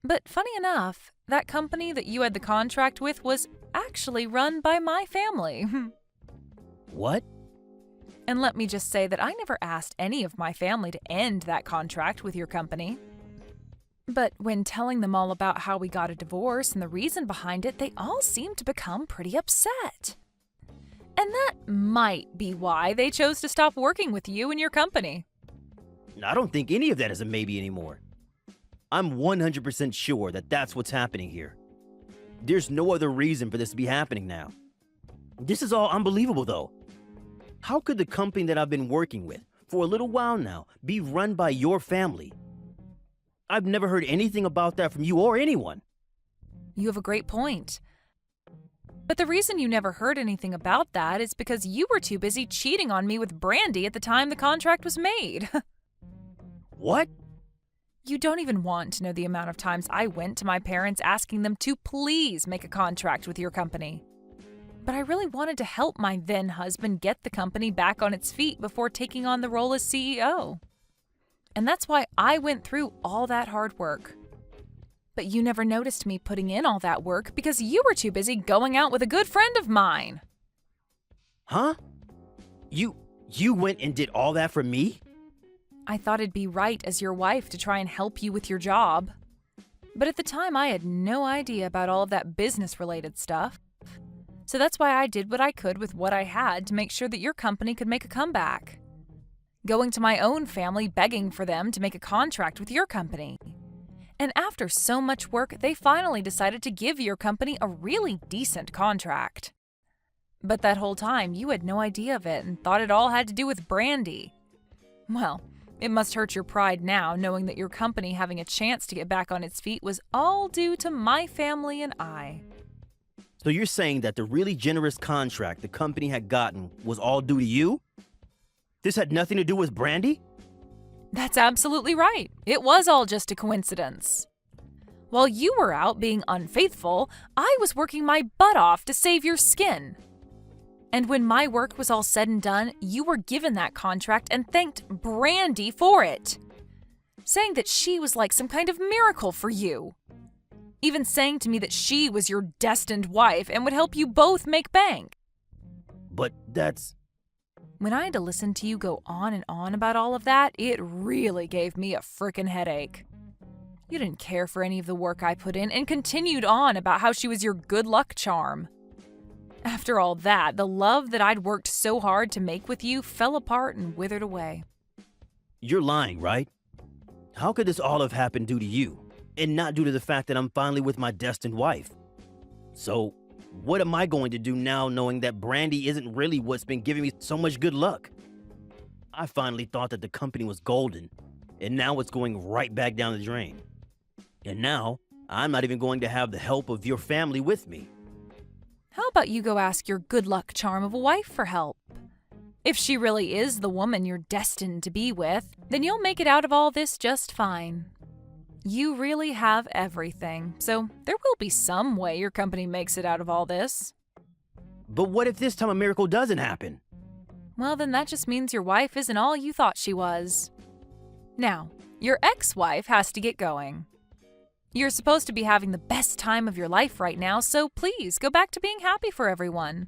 But funny enough, that company that you had the contract with was actually run by my family. What? And let me just say that I never asked any of my family to end that contract with your company. But when telling them all about how we got a divorce and the reason behind it, they all seemed to become pretty upset. And that might be why they chose to stop working with you and your company. I don't think any of that is a maybe anymore. I'm 100% sure that that's what's happening here. There's no other reason for this to be happening now. This is all unbelievable, though. How could the company that I've been working with for a little while now be run by your family? I've never heard anything about that from you or anyone. You have a great point. But the reason you never heard anything about that is because you were too busy cheating on me with Brandy at the time the contract was made. What? You don't even want to know the amount of times I went to my parents asking them to please make a contract with your company. But I really wanted to help my then husband get the company back on its feet before taking on the role as CEO. And that's why I went through all that hard work. But you never noticed me putting in all that work because you were too busy going out with a good friend of mine. Huh? You went and did all that for me? I thought it'd be right as your wife to try and help you with your job. But at the time, I had no idea about all of that business-related stuff. So that's why I did what I could with what I had to make sure that your company could make a comeback. Going to my own family begging for them to make a contract with your company. And after so much work, they finally decided to give your company a really decent contract. But that whole time, you had no idea of it and thought it all had to do with Brandy. Well, it must hurt your pride now, knowing that your company having a chance to get back on its feet was all due to my family and I. So you're saying that the really generous contract the company had gotten was all due to you? This had nothing to do with Brandy? That's absolutely right. It was all just a coincidence. While you were out being unfaithful, I was working my butt off to save your skin. And when my work was all said and done, you were given that contract and thanked Brandy for it, saying that she was like some kind of miracle for you. Even saying to me that she was your destined wife and would help you both make bank. But that's... When I had to listen to you go on and on about all of that, it really gave me a frickin' headache. You didn't care for any of the work I put in and continued on about how she was your good luck charm. After all that, the love that I'd worked so hard to make with you fell apart and withered away. You're lying, right? How could this all have happened due to you, and not due to the fact that I'm finally with my destined wife? So, what am I going to do now knowing that Brandy isn't really what's been giving me so much good luck? I finally thought that the company was golden, and now it's going right back down the drain. And now, I'm not even going to have the help of your family with me. How about you go ask your good luck charm of a wife for help? If she really is the woman you're destined to be with, then you'll make it out of all this just fine. You really have everything, so there will be some way your company makes it out of all this. But what if this time a miracle doesn't happen? Well, then that just means your wife isn't all you thought she was. Now, your ex-wife has to get going. You're supposed to be having the best time of your life right now, so please go back to being happy for everyone.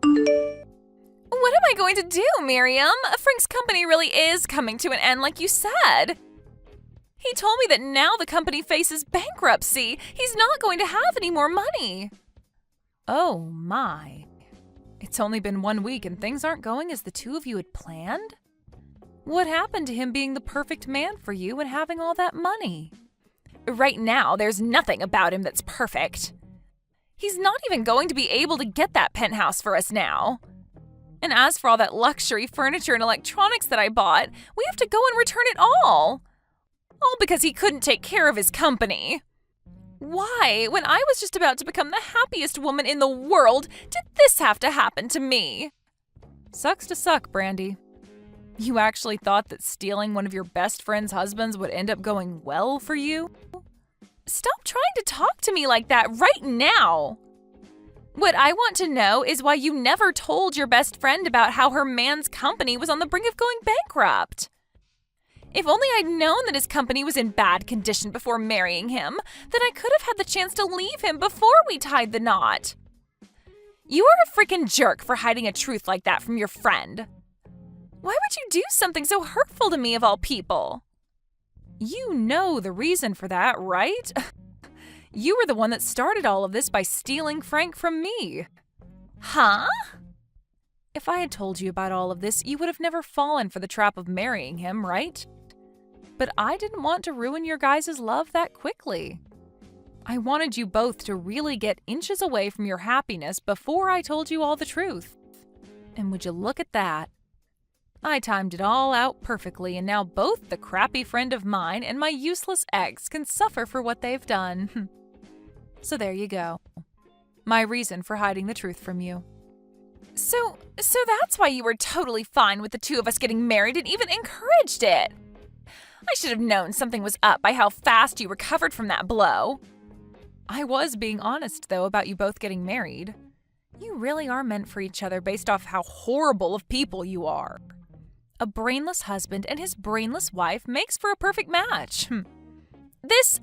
What am I going to do, Miriam? Frank's company really is coming to an end like you said. He told me that now the company faces bankruptcy. He's not going to have any more money. Oh my. It's only been 1 week and things aren't going as the two of you had planned? What happened to him being the perfect man for you and having all that money? Right now, there's nothing about him that's perfect. He's not even going to be able to get that penthouse for us now. And as for all that luxury furniture and electronics that I bought, we have to go and return it all. All because he couldn't take care of his company. Why, when I was just about to become the happiest woman in the world, did this have to happen to me? Sucks to suck, Brandy. You actually thought that stealing one of your best friend's husbands would end up going well for you? Stop trying to talk to me like that right now. What I want to know is why you never told your best friend about how her man's company was on the brink of going bankrupt. If only I'd known that his company was in bad condition before marrying him, then I could have had the chance to leave him before we tied the knot. You are a freaking jerk for hiding a truth like that from your friend. Why would you do something so hurtful to me of all people? You know the reason for that, right? You were the one that started all of this by stealing Frank from me. Huh? If I had told you about all of this, you would have never fallen for the trap of marrying him, right? But I didn't want to ruin your guys' love that quickly. I wanted you both to really get inches away from your happiness before I told you all the truth. And would you look at that? I timed it all out perfectly, and now both the crappy friend of mine and my useless ex can suffer for what they've done. So there you go. My reason for hiding the truth from you. So that's why you were totally fine with the two of us getting married and even encouraged it. I should have known something was up by how fast you recovered from that blow. I was being honest, though, about you both getting married. You really are meant for each other based off how horrible of people you are. A brainless husband and his brainless wife makes for a perfect match. This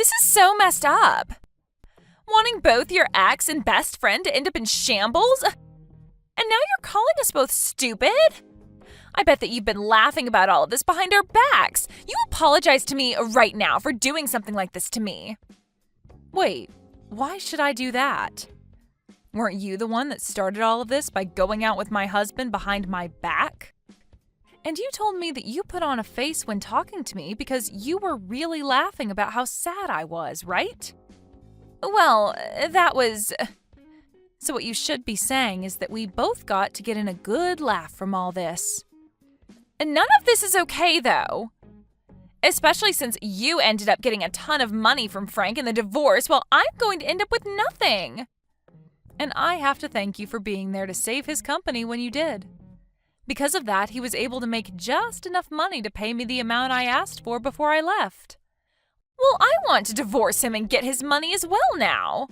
is so messed up. Wanting both your ex and best friend to end up in shambles? And now you're calling us both stupid? I bet that you've been laughing about all of this behind our backs. You apologize to me right now for doing something like this to me. Wait, why should I do that? Weren't you the one that started all of this by going out with my husband behind my back? And you told me that you put on a face when talking to me because you were really laughing about how sad I was, right? Well, that was... So what you should be saying is that we both got to get in a good laugh from all this. And none of this is okay, though. Especially since you ended up getting a ton of money from Frank in the divorce while I'm going to end up with nothing. And I have to thank you for being there to save his company when you did. Because of that, he was able to make just enough money to pay me the amount I asked for before I left. Well, I want to divorce him and get his money as well now.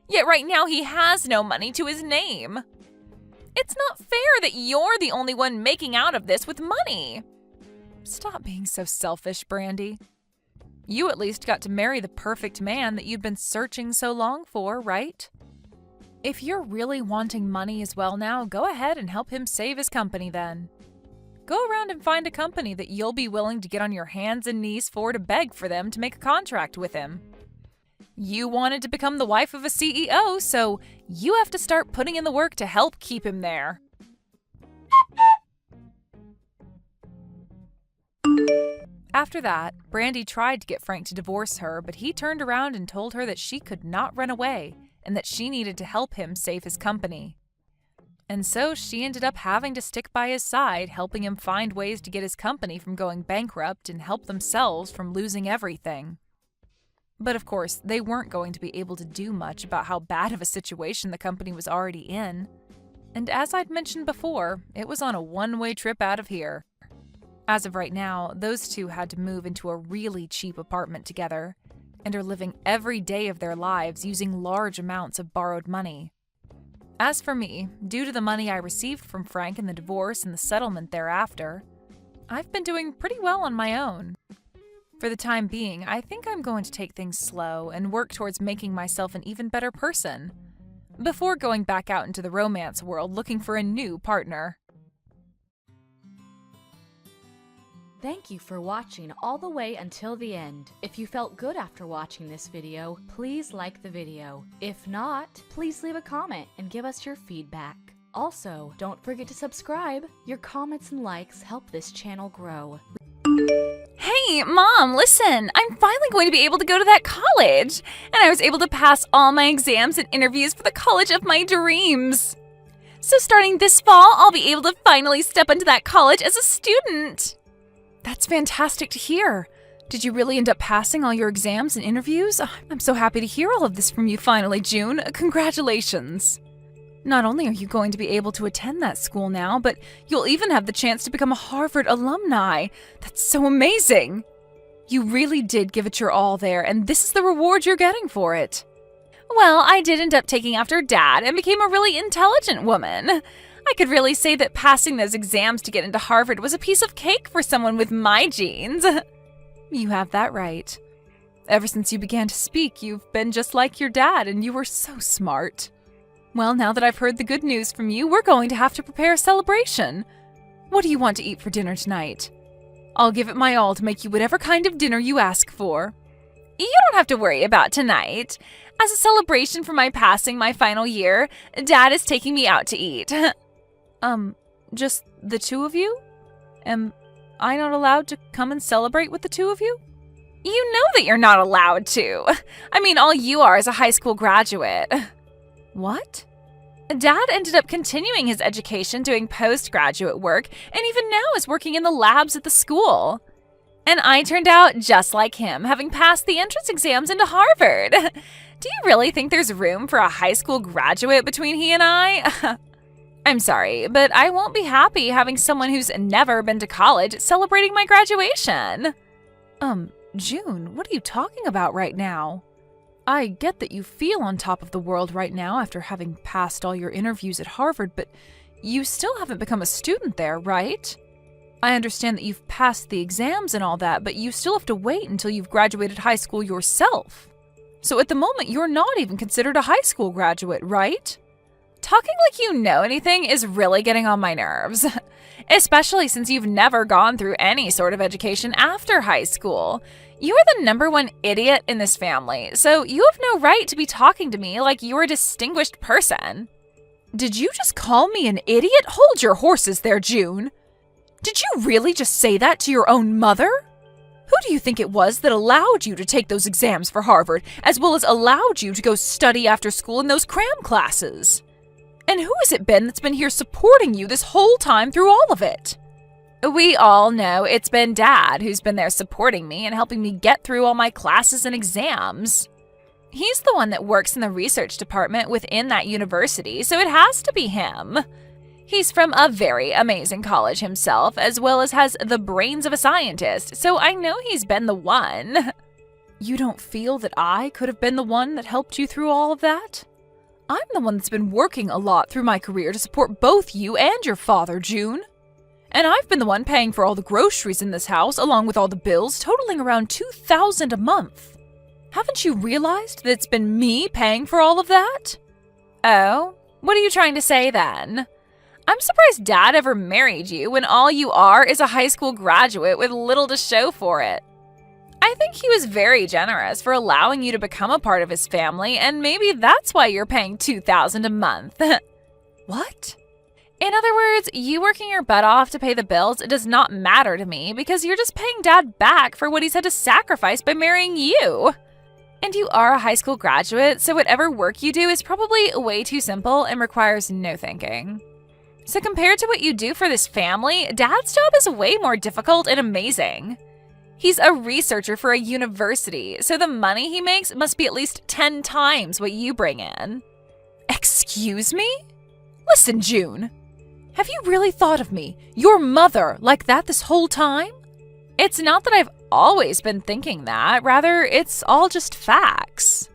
Yet right now he has no money to his name. It's not fair that you're the only one making out of this with money. Stop being so selfish, Brandy. You at least got to marry the perfect man that you'd been searching so long for, right? If you're really wanting money as well now, go ahead and help him save his company then. Go around and find a company that you'll be willing to get on your hands and knees for to beg for them to make a contract with him. You wanted to become the wife of a CEO, so you have to start putting in the work to help keep him there. After that, Brandy tried to get Frank to divorce her, but he turned around and told her that she could not run away and that she needed to help him save his company. And so she ended up having to stick by his side, helping him find ways to get his company from going bankrupt and help themselves from losing everything. But of course, they weren't going to be able to do much about how bad of a situation the company was already in. And as I'd mentioned before, it was on a one-way trip out of here. As of right now, those two had to move into a really cheap apartment together and are living every day of their lives using large amounts of borrowed money. As for me, due to the money I received from Frank in the divorce and the settlement thereafter, I've been doing pretty well on my own. For the time being, I think I'm going to take things slow and work towards making myself an even better person, before going back out into the romance world looking for a new partner. Thank you for watching all the way until the end. If you felt good after watching this video, please like the video. If not, please leave a comment and give us your feedback. Also, don't forget to subscribe. Your comments and likes help this channel grow. Hey, Mom, listen, I'm finally going to be able to go to that college, and I was able to pass all my exams and interviews for the college of my dreams. So starting this fall, I'll be able to finally step into that college as a student. That's fantastic to hear. Did you really end up passing all your exams and interviews? I'm so happy to hear all of this from you finally, June. Congratulations. Not only are you going to be able to attend that school now, but you'll even have the chance to become a Harvard alumni. That's so amazing. You really did give it your all there, and this is the reward you're getting for it. Well, I did end up taking after Dad and became a really intelligent woman. I could really say that passing those exams to get into Harvard was a piece of cake for someone with my genes. You have that right. Ever since you began to speak, you've been just like your dad, and you were so smart. Well, now that I've heard the good news from you, we're going to have to prepare a celebration. What do you want to eat for dinner tonight? I'll give it my all to make you whatever kind of dinner you ask for. You don't have to worry about tonight. As a celebration for my passing my final year, Dad is taking me out to eat. Just the two of you? Am I not allowed to come and celebrate with the two of you? You know that you're not allowed to. I mean, all you are is a high school graduate. What? Dad ended up continuing his education doing postgraduate work and even now is working in the labs at the school. And I turned out just like him, having passed the entrance exams into Harvard. Do you really think there's room for a high school graduate between he and I? I'm sorry, but I won't be happy having someone who's never been to college celebrating my graduation. June, what are you talking about right now? I get that you feel on top of the world right now after having passed all your interviews at Harvard, but you still haven't become a student there, right? I understand that you've passed the exams and all that, but you still have to wait until you've graduated high school yourself. So at the moment, you're not even considered a high school graduate, right? Talking like you know anything is really getting on my nerves, especially since you've never gone through any sort of education after high school. You are the number one idiot in this family, so you have no right to be talking to me like you're a distinguished person. Did you just call me an idiot? Hold your horses there, June. Did you really just say that to your own mother? Who do you think it was that allowed you to take those exams for Harvard, as well as allowed you to go study after school in those cram classes? And who has it been that's been here supporting you this whole time through all of it? We all know it's been Dad who's been there supporting me and helping me get through all my classes and exams. He's the one that works in the research department within that university, so it has to be him. He's from a very amazing college himself, as well as has the brains of a scientist, so I know he's been the one. You don't feel that I could have been the one that helped you through all of that? I'm the one that's been working a lot through my career to support both you and your father, June. And I've been the one paying for all the groceries in this house, along with all the bills, totaling around $2,000 a month. Haven't you realized that it's been me paying for all of that? Oh, what are you trying to say then? I'm surprised Dad ever married you when all you are is a high school graduate with little to show for it. I think he was very generous for allowing you to become a part of his family, and maybe that's why you're paying $2,000 a month. What? In other words, you working your butt off to pay the bills does not matter to me because you're just paying Dad back for what he's had to sacrifice by marrying you. And you are a high school graduate, so whatever work you do is probably way too simple and requires no thinking. So compared to what you do for this family, Dad's job is way more difficult and amazing. He's a researcher for a university, so the money he makes must be at least 10 times what you bring in. Excuse me? Listen, June. Have you really thought of me, your mother, like that this whole time? It's not that I've always been thinking that. Rather, it's all just facts.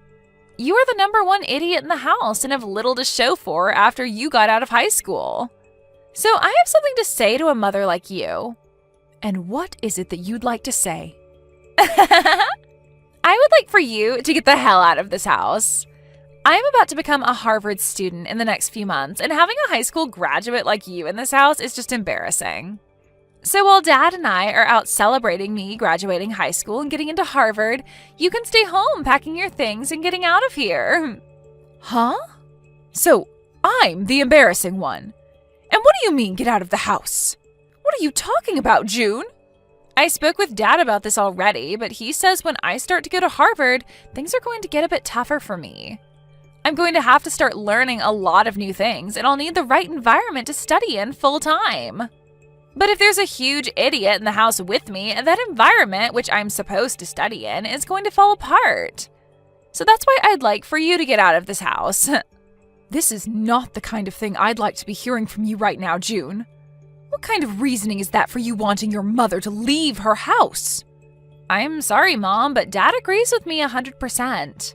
You are the number one idiot in the house and have little to show for after you got out of high school. So I have something to say to a mother like you. And what is it that you'd like to say? I would like for you to get the hell out of this house. I am about to become a Harvard student in the next few months, and having a high school graduate like you in this house is just embarrassing. So while Dad and I are out celebrating me graduating high school and getting into Harvard, you can stay home packing your things and getting out of here. Huh? So I'm the embarrassing one. And what do you mean, get out of the house? What are you talking about, June? I spoke with Dad about this already, but he says when I start to go to Harvard, things are going to get a bit tougher for me. I'm going to have to start learning a lot of new things, and I'll need the right environment to study in full time. But if there's a huge idiot in the house with me, that environment, which I'm supposed to study in, is going to fall apart. So that's why I'd like for you to get out of this house. This is not the kind of thing I'd like to be hearing from you right now, June. What kind of reasoning is that for you wanting your mother to leave her house? I'm sorry, Mom, but Dad agrees with me 100%.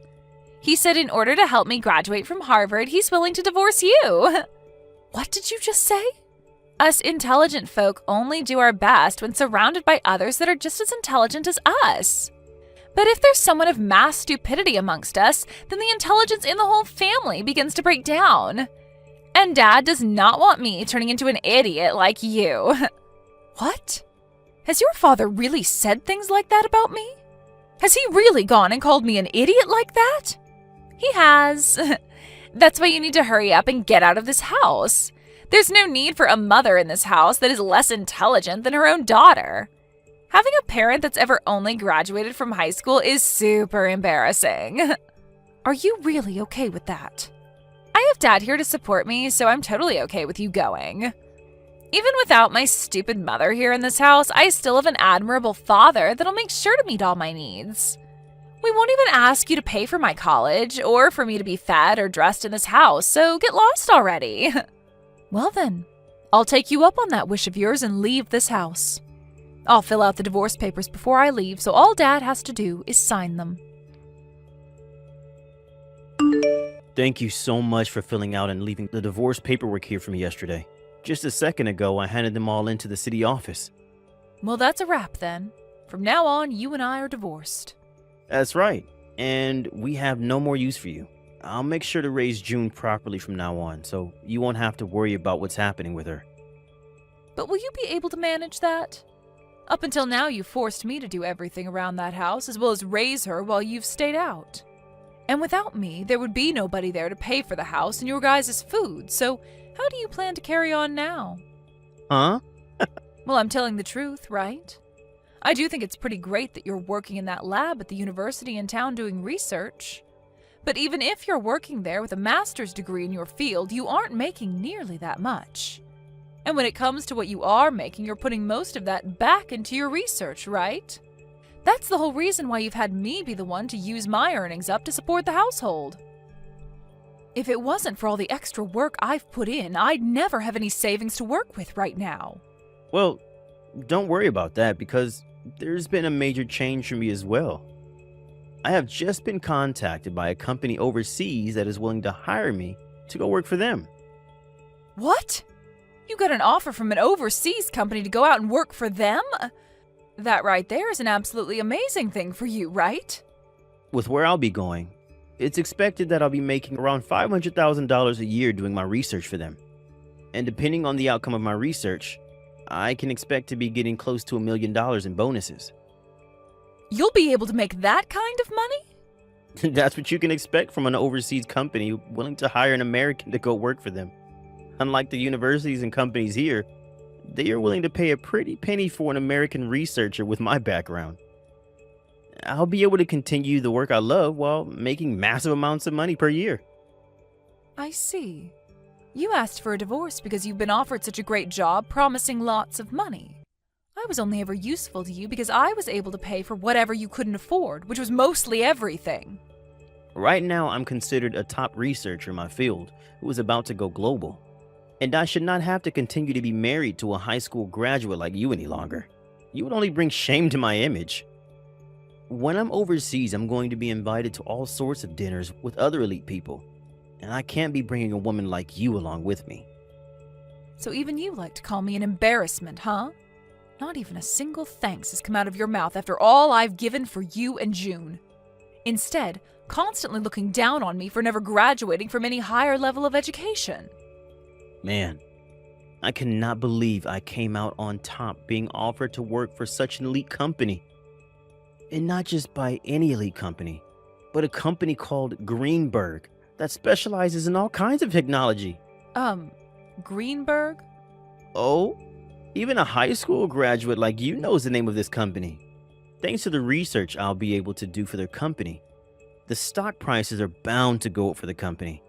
He said in order to help me graduate from Harvard, he's willing to divorce you. What did you just say? Us intelligent folk only do our best when surrounded by others that are just as intelligent as us. But if there's someone of mass stupidity amongst us, then the intelligence in the whole family begins to break down. And Dad does not want me turning into an idiot like you. What? Has your father really said things like that about me? Has he really gone and called me an idiot like that? He has. That's why you need to hurry up and get out of this house. There's no need for a mother in this house that is less intelligent than her own daughter. Having a parent that's ever only graduated from high school is super embarrassing. Are you really okay with that? I have Dad here to support me, so I'm totally okay with you going. Even without my stupid mother here in this house, I still have an admirable father that'll make sure to meet all my needs. We won't even ask you to pay for my college or for me to be fed or dressed in this house, so get lost already. Well then, I'll take you up on that wish of yours and leave this house. I'll fill out the divorce papers before I leave, so all Dad has to do is sign them. Thank you so much for filling out and leaving the divorce paperwork here for me yesterday. Just a second ago, I handed them all into the city office. Well, that's a wrap then. From now on, you and I are divorced. That's right. And we have no more use for you. I'll make sure to raise June properly from now on, so you won't have to worry about what's happening with her. But will you be able to manage that? Up until now, you forced me to do everything around that house, as well as raise her while you've stayed out. And without me, there would be nobody there to pay for the house and your guys' food, so how do you plan to carry on now? Huh? Well, I'm telling the truth, right? I do think it's pretty great that you're working in that lab at the university in town doing research. But even if you're working there with a master's degree in your field, you aren't making nearly that much. And when it comes to what you are making, you're putting most of that back into your research, right? That's the whole reason why you've had me be the one to use my earnings up to support the household. If it wasn't for all the extra work I've put in, I'd never have any savings to work with right now. Well, don't worry about that because there's been a major change for me as well. I have just been contacted by a company overseas that is willing to hire me to go work for them. What? You got an offer from an overseas company to go out and work for them? That right there is an absolutely amazing thing for you, right? With where I'll be going, it's expected that I'll be making around $500,000 a year doing my research for them. And depending on the outcome of my research, I can expect to be getting close to $1 million in bonuses. You'll be able to make that kind of money? That's what you can expect from an overseas company willing to hire an American to go work for them. Unlike the universities and companies here, they are willing to pay a pretty penny for an American researcher with my background. I'll be able to continue the work I love while making massive amounts of money per year. I see. You asked for a divorce because you've been offered such a great job promising lots of money. I was only ever useful to you because I was able to pay for whatever you couldn't afford, which was mostly everything. Right now, I'm considered a top researcher in my field who is about to go global. And I should not have to continue to be married to a high school graduate like you any longer. You would only bring shame to my image. When I'm overseas, I'm going to be invited to all sorts of dinners with other elite people. And I can't be bringing a woman like you along with me. So even you like to call me an embarrassment, huh? Not even a single thanks has come out of your mouth after all I've given for you and June. Instead, constantly looking down on me for never graduating from any higher level of education. Man, I cannot believe I came out on top being offered to work for such an elite company. And not just by any elite company, but a company called Greenberg that specializes in all kinds of technology. Greenberg? Oh, even a high school graduate like you knows the name of this company. Thanks to the research I'll be able to do for their company, the stock prices are bound to go up for the company.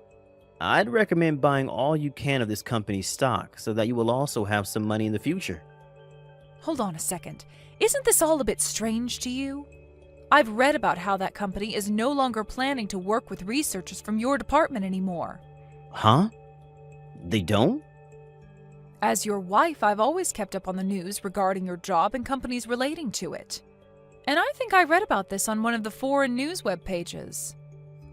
I'd recommend buying all you can of this company's stock so that you will also have some money in the future. Hold on a second. Isn't this all a bit strange to you? I've read about how that company is no longer planning to work with researchers from your department anymore. Huh? They don't? As your wife, I've always kept up on the news regarding your job and companies relating to it. And I think I read about this on one of the foreign news web pages.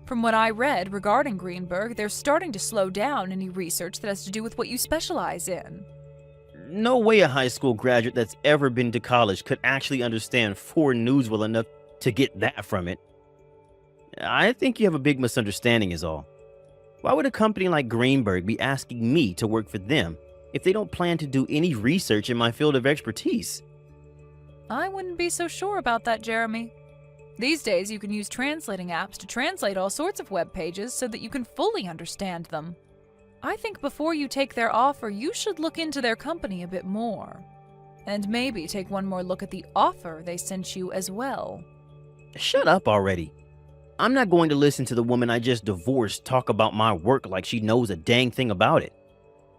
From what I read regarding Greenberg, they're starting to slow down any research that has to do with what you specialize in. No way a high school graduate that's ever been to college could actually understand foreign news well enough to get that from it. I think you have a big misunderstanding is all. Why would a company like Greenberg be asking me to work for them if they don't plan to do any research in my field of expertise? I wouldn't be so sure about that, Jeremy. These days, you can use translating apps to translate all sorts of web pages so that you can fully understand them. I think before you take their offer, you should look into their company a bit more. And maybe take one more look at the offer they sent you as well. Shut up already. I'm not going to listen to the woman I just divorced talk about my work like she knows a dang thing about it.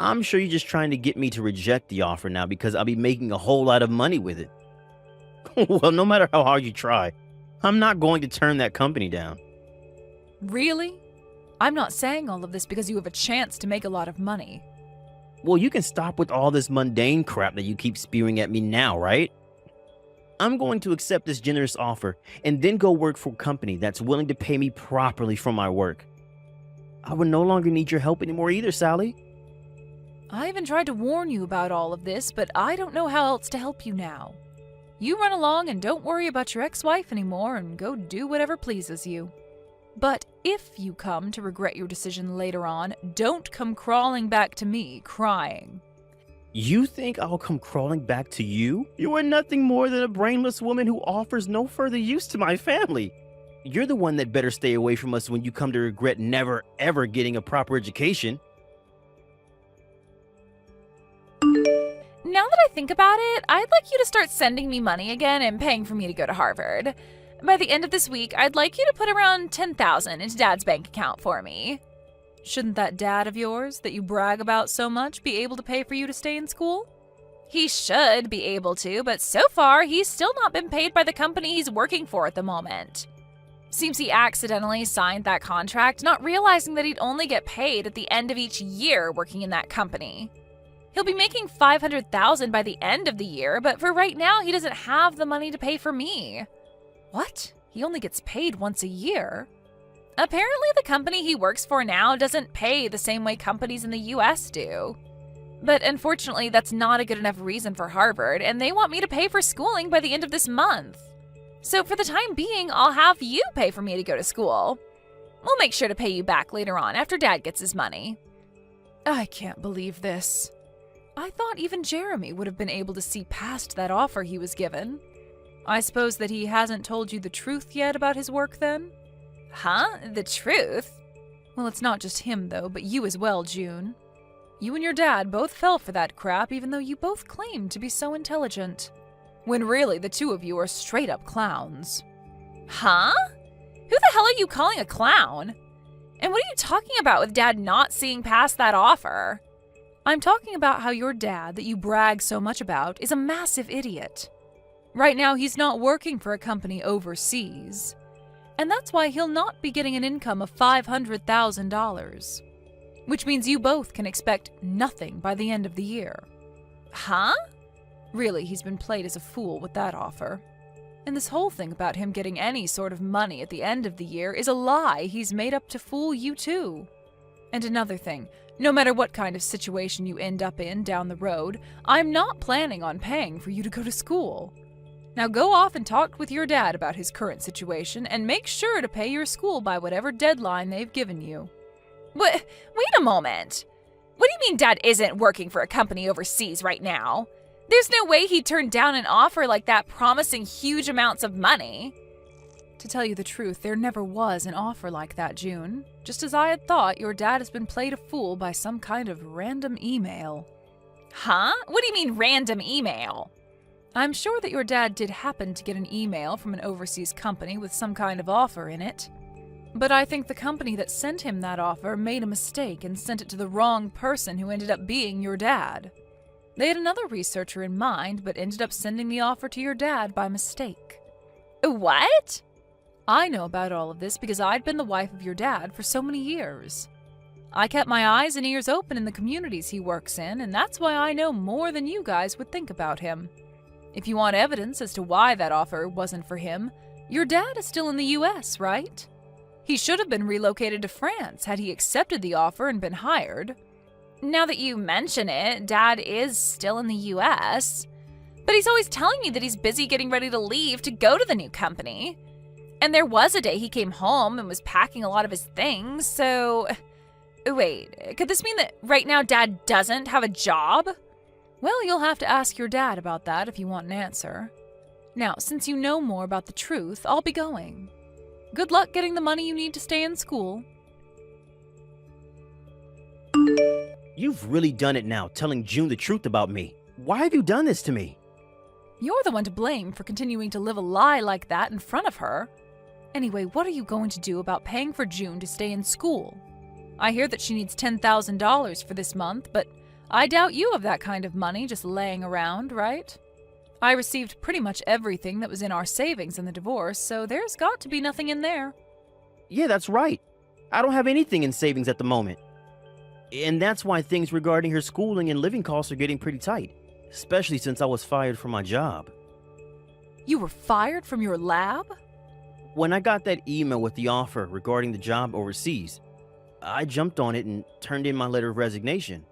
I'm sure you're just trying to get me to reject the offer now because I'll be making a whole lot of money with it. Well, no matter how hard you try, I'm not going to turn that company down. Really? I'm not saying all of this because you have a chance to make a lot of money. Well, you can stop with all this mundane crap that you keep spewing at me now, right? I'm going to accept this generous offer and then go work for a company that's willing to pay me properly for my work. I would no longer need your help anymore either, Sally. I even tried to warn you about all of this, but I don't know how else to help you now. You run along and don't worry about your ex-wife anymore and go do whatever pleases you. But if you come to regret your decision later on, don't come crawling back to me crying. You think I'll come crawling back to you? You are nothing more than a brainless woman who offers no further use to my family. You're the one that better stay away from us when you come to regret never, ever getting a proper education. Now that I think about it, I'd like you to start sending me money again and paying for me to go to Harvard. By the end of this week, I'd like you to put around $10,000 into Dad's bank account for me. Shouldn't that dad of yours, that you brag about so much, be able to pay for you to stay in school? He should be able to, but so far, he's still not been paid by the company he's working for at the moment. Seems he accidentally signed that contract, not realizing that he'd only get paid at the end of each year working in that company. He'll be making $500,000 by the end of the year, but for right now, he doesn't have the money to pay for me. What? He only gets paid once a year? Apparently, the company he works for now doesn't pay the same way companies in the US do. But unfortunately, that's not a good enough reason for Harvard, and they want me to pay for schooling by the end of this month. So for the time being, I'll have you pay for me to go to school. We'll make sure to pay you back later on after Dad gets his money. I can't believe this. I thought even Jeremy would have been able to see past that offer he was given. I suppose that he hasn't told you the truth yet about his work then? Huh? The truth? Well, it's not just him, though, but you as well, June. You and your dad both fell for that crap, even though you both claimed to be so intelligent. When really, the two of you are straight-up clowns. Huh? Who the hell are you calling a clown? And what are you talking about with Dad not seeing past that offer? I'm talking about how your dad, that you brag so much about, is a massive idiot. Right now, he's not working for a company overseas. And that's why he'll not be getting an income of $500,000. Which means you both can expect nothing by the end of the year. Huh? Really, he's been played as a fool with that offer. And this whole thing about him getting any sort of money at the end of the year is a lie he's made up to fool you too. And another thing, no matter what kind of situation you end up in down the road, I'm not planning on paying for you to go to school. Now go off and talk with your dad about his current situation and make sure to pay your school by whatever deadline they've given you. Wait a moment. What do you mean Dad isn't working for a company overseas right now? There's no way he'd turn down an offer like that promising huge amounts of money. To tell you the truth, there never was an offer like that, June. Just as I had thought, your dad has been played a fool by some kind of random email. Huh? What do you mean random email? I'm sure that your dad did happen to get an email from an overseas company with some kind of offer in it. But I think the company that sent him that offer made a mistake and sent it to the wrong person who ended up being your dad. They had another researcher in mind, but ended up sending the offer to your dad by mistake. What? I know about all of this because I'd been the wife of your dad for so many years. I kept my eyes and ears open in the communities he works in, and that's why I know more than you guys would think about him. If you want evidence as to why that offer wasn't for him, your dad is still in the US, right? He should have been relocated to France had he accepted the offer and been hired. Now that you mention it, Dad is still in the US. But he's always telling me that he's busy getting ready to leave to go to the new company. And there was a day he came home and was packing a lot of his things, so... Wait, could this mean that right now Dad doesn't have a job? Well, you'll have to ask your dad about that if you want an answer. Now, since you know more about the truth, I'll be going. Good luck getting the money you need to stay in school. You've really done it now, telling June the truth about me. Why have you done this to me? You're the one to blame for continuing to live a lie like that in front of her. Anyway, what are you going to do about paying for June to stay in school? I hear that she needs $10,000 for this month, but I doubt you have that kind of money just laying around, right? I received pretty much everything that was in our savings in the divorce, so there's got to be nothing in there. Yeah, that's right. I don't have anything in savings at the moment. And that's why things regarding her schooling and living costs are getting pretty tight, especially since I was fired from my job. You were fired from your lab? When I got that email with the offer regarding the job overseas, I jumped on it and turned in my letter of resignation.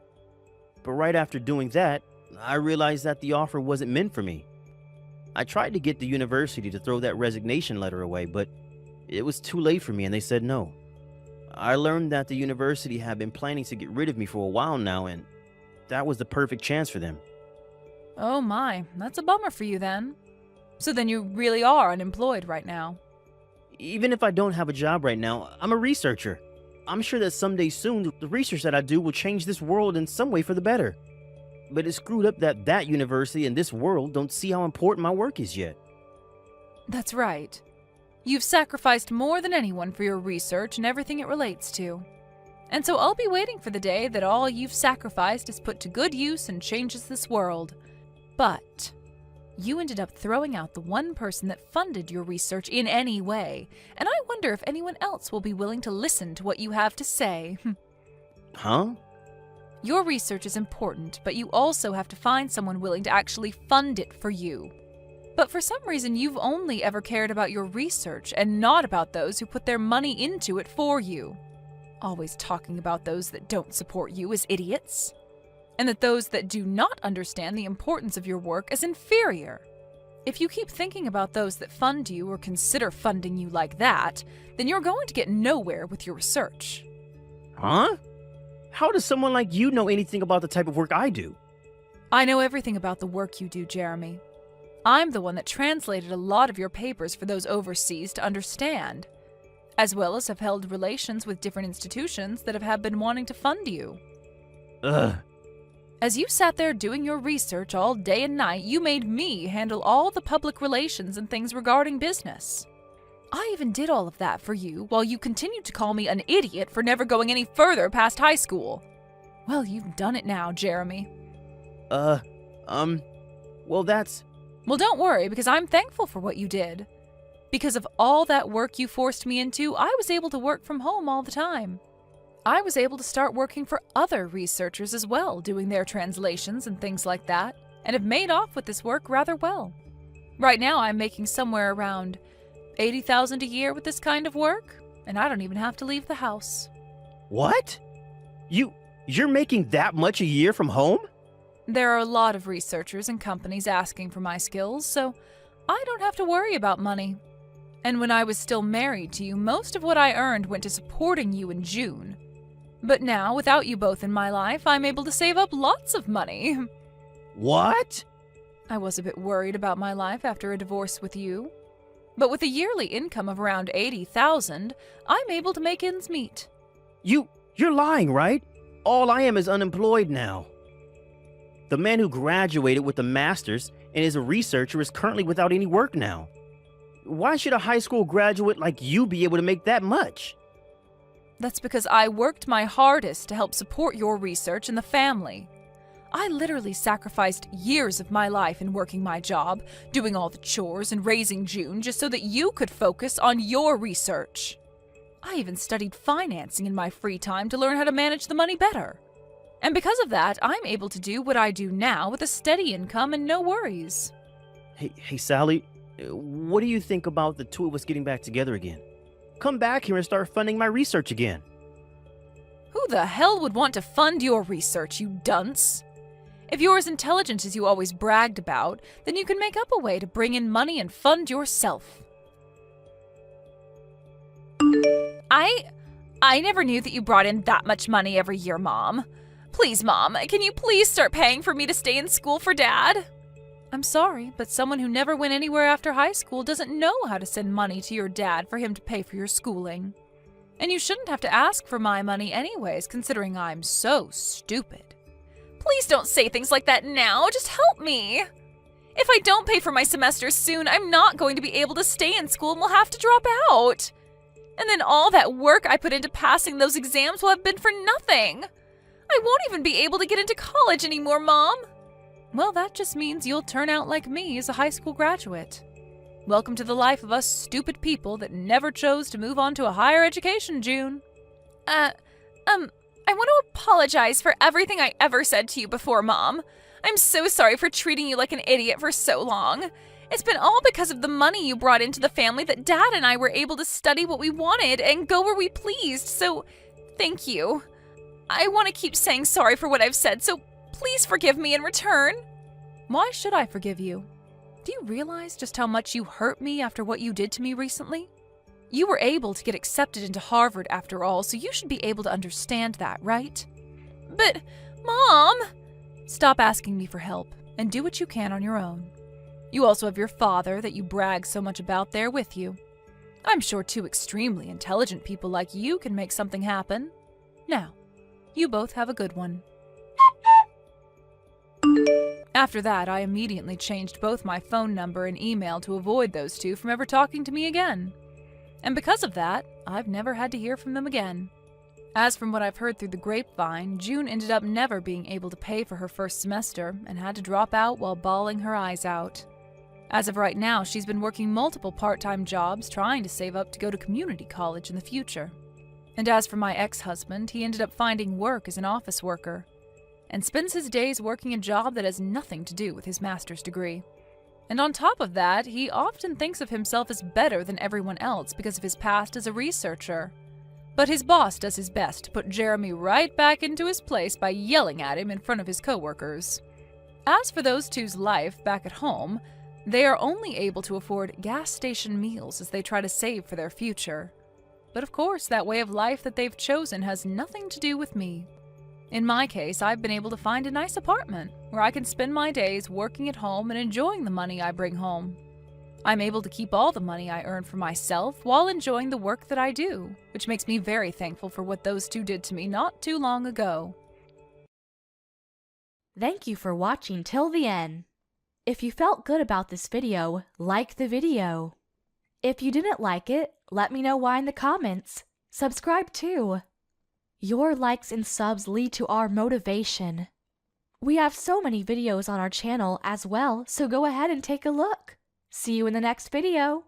But right after doing that, I realized that the offer wasn't meant for me. I tried to get the university to throw that resignation letter away, but it was too late for me and they said no. I learned that the university had been planning to get rid of me for a while now, and that was the perfect chance for them. Oh my, that's a bummer for you then. So then you really are unemployed right now. Even if I don't have a job right now, I'm a researcher. I'm sure that someday soon the research that I do will change this world in some way for the better. But it's screwed up that that university and this world don't see how important my work is yet. That's right. You've sacrificed more than anyone for your research and everything it relates to. And so I'll be waiting for the day that all you've sacrificed is put to good use and changes this world. But you ended up throwing out the one person that funded your research in any way, and I wonder if anyone else will be willing to listen to what you have to say. Huh? Your research is important, but you also have to find someone willing to actually fund it for you. But for some reason, you've only ever cared about your research and not about those who put their money into it for you. Always talking about those that don't support you as idiots. And that those that do not understand the importance of your work as inferior. If you keep thinking about those that fund you or consider funding you like that, then you're going to get nowhere with your research. Huh? How does someone like you know anything about the type of work I do? I know everything about the work you do, Jeremy. I'm the one that translated a lot of your papers for those overseas to understand, as well as have held relations with different institutions that have been wanting to fund you. Ugh. As you sat there doing your research all day and night, you made me handle all the public relations and things regarding business. I even did all of that for you while you continued to call me an idiot for never going any further past high school. Well, you've done it now, Jeremy. Well, that's... Well, don't worry, because I'm thankful for what you did. Because of all that work you forced me into, I was able to work from home all the time. I was able to start working for other researchers as well, doing their translations and things like that, and have made off with this work rather well. Right now, I'm making somewhere around $80,000 a year with this kind of work, and I don't even have to leave the house. What? You're making that much a year from home? There are a lot of researchers and companies asking for my skills, so I don't have to worry about money. And when I was still married to you, most of what I earned went to supporting you in June. But now, without you both in my life, I'm able to save up lots of money. What? I was a bit worried about my life after a divorce with you. But with a yearly income of around $80,000, I'm able to make ends meet. You're lying, right? All I am is unemployed now. The man who graduated with a master's and is a researcher is currently without any work now. Why should a high school graduate like you be able to make that much? That's because I worked my hardest to help support your research and the family. I literally sacrificed years of my life in working my job, doing all the chores and raising June just so that you could focus on your research. I even studied financing in my free time to learn how to manage the money better. And because of that, I'm able to do what I do now with a steady income and no worries. Hey, Sally, what do you think about the two of us getting back together again? Come back here and start funding my research again. Who the hell would want to fund your research, you dunce? If you're as intelligent as you always bragged about, then you can make up a way to bring in money and fund yourself. I never knew that you brought in that much money every year, Mom. Please, Mom, can you please start paying for me to stay in school for Dad? I'm sorry, but someone who never went anywhere after high school doesn't know how to send money to your dad for him to pay for your schooling. And you shouldn't have to ask for my money anyways, considering I'm so stupid. Please don't say things like that now. Just help me. If I don't pay for my semester soon, I'm not going to be able to stay in school and will have to drop out. And then all that work I put into passing those exams will have been for nothing. I won't even be able to get into college anymore, Mom. Well, that just means you'll turn out like me as a high school graduate. Welcome to the life of us stupid people that never chose to move on to a higher education, June. I want to apologize for everything I ever said to you before, Mom. I'm so sorry for treating you like an idiot for so long. It's been all because of the money you brought into the family that Dad and I were able to study what we wanted and go where we pleased, so thank you. I want to keep saying sorry for what I've said, so please forgive me in return. Why should I forgive you? Do you realize just how much you hurt me after what you did to me recently? You were able to get accepted into Harvard after all, so you should be able to understand that, right? But, Mom! Stop asking me for help, and do what you can on your own. You also have your father that you brag so much about there with you. I'm sure two extremely intelligent people like you can make something happen. Now, you both have a good one. After that, I immediately changed both my phone number and email to avoid those two from ever talking to me again. And because of that, I've never had to hear from them again. As from what I've heard through the grapevine, June ended up never being able to pay for her first semester and had to drop out while bawling her eyes out. As of right now, she's been working multiple part-time jobs trying to save up to go to community college in the future. And as for my ex-husband, he ended up finding work as an office worker and spends his days working a job that has nothing to do with his master's degree. And on top of that, he often thinks of himself as better than everyone else because of his past as a researcher. But his boss does his best to put Jeremy right back into his place by yelling at him in front of his coworkers. As for those two's life back at home, they are only able to afford gas station meals as they try to save for their future. But of course, that way of life that they've chosen has nothing to do with me. In my case, I've been able to find a nice apartment where I can spend my days working at home and enjoying the money I bring home. I'm able to keep all the money I earn for myself while enjoying the work that I do, which makes me very thankful for what those two did to me not too long ago. Thank you for watching till the end. If you felt good about this video, like the video. If you didn't like it, let me know why in the comments. Subscribe too. Your likes and subs lead to our motivation. We have so many videos on our channel as well, so go ahead and take a look. See you in the next video.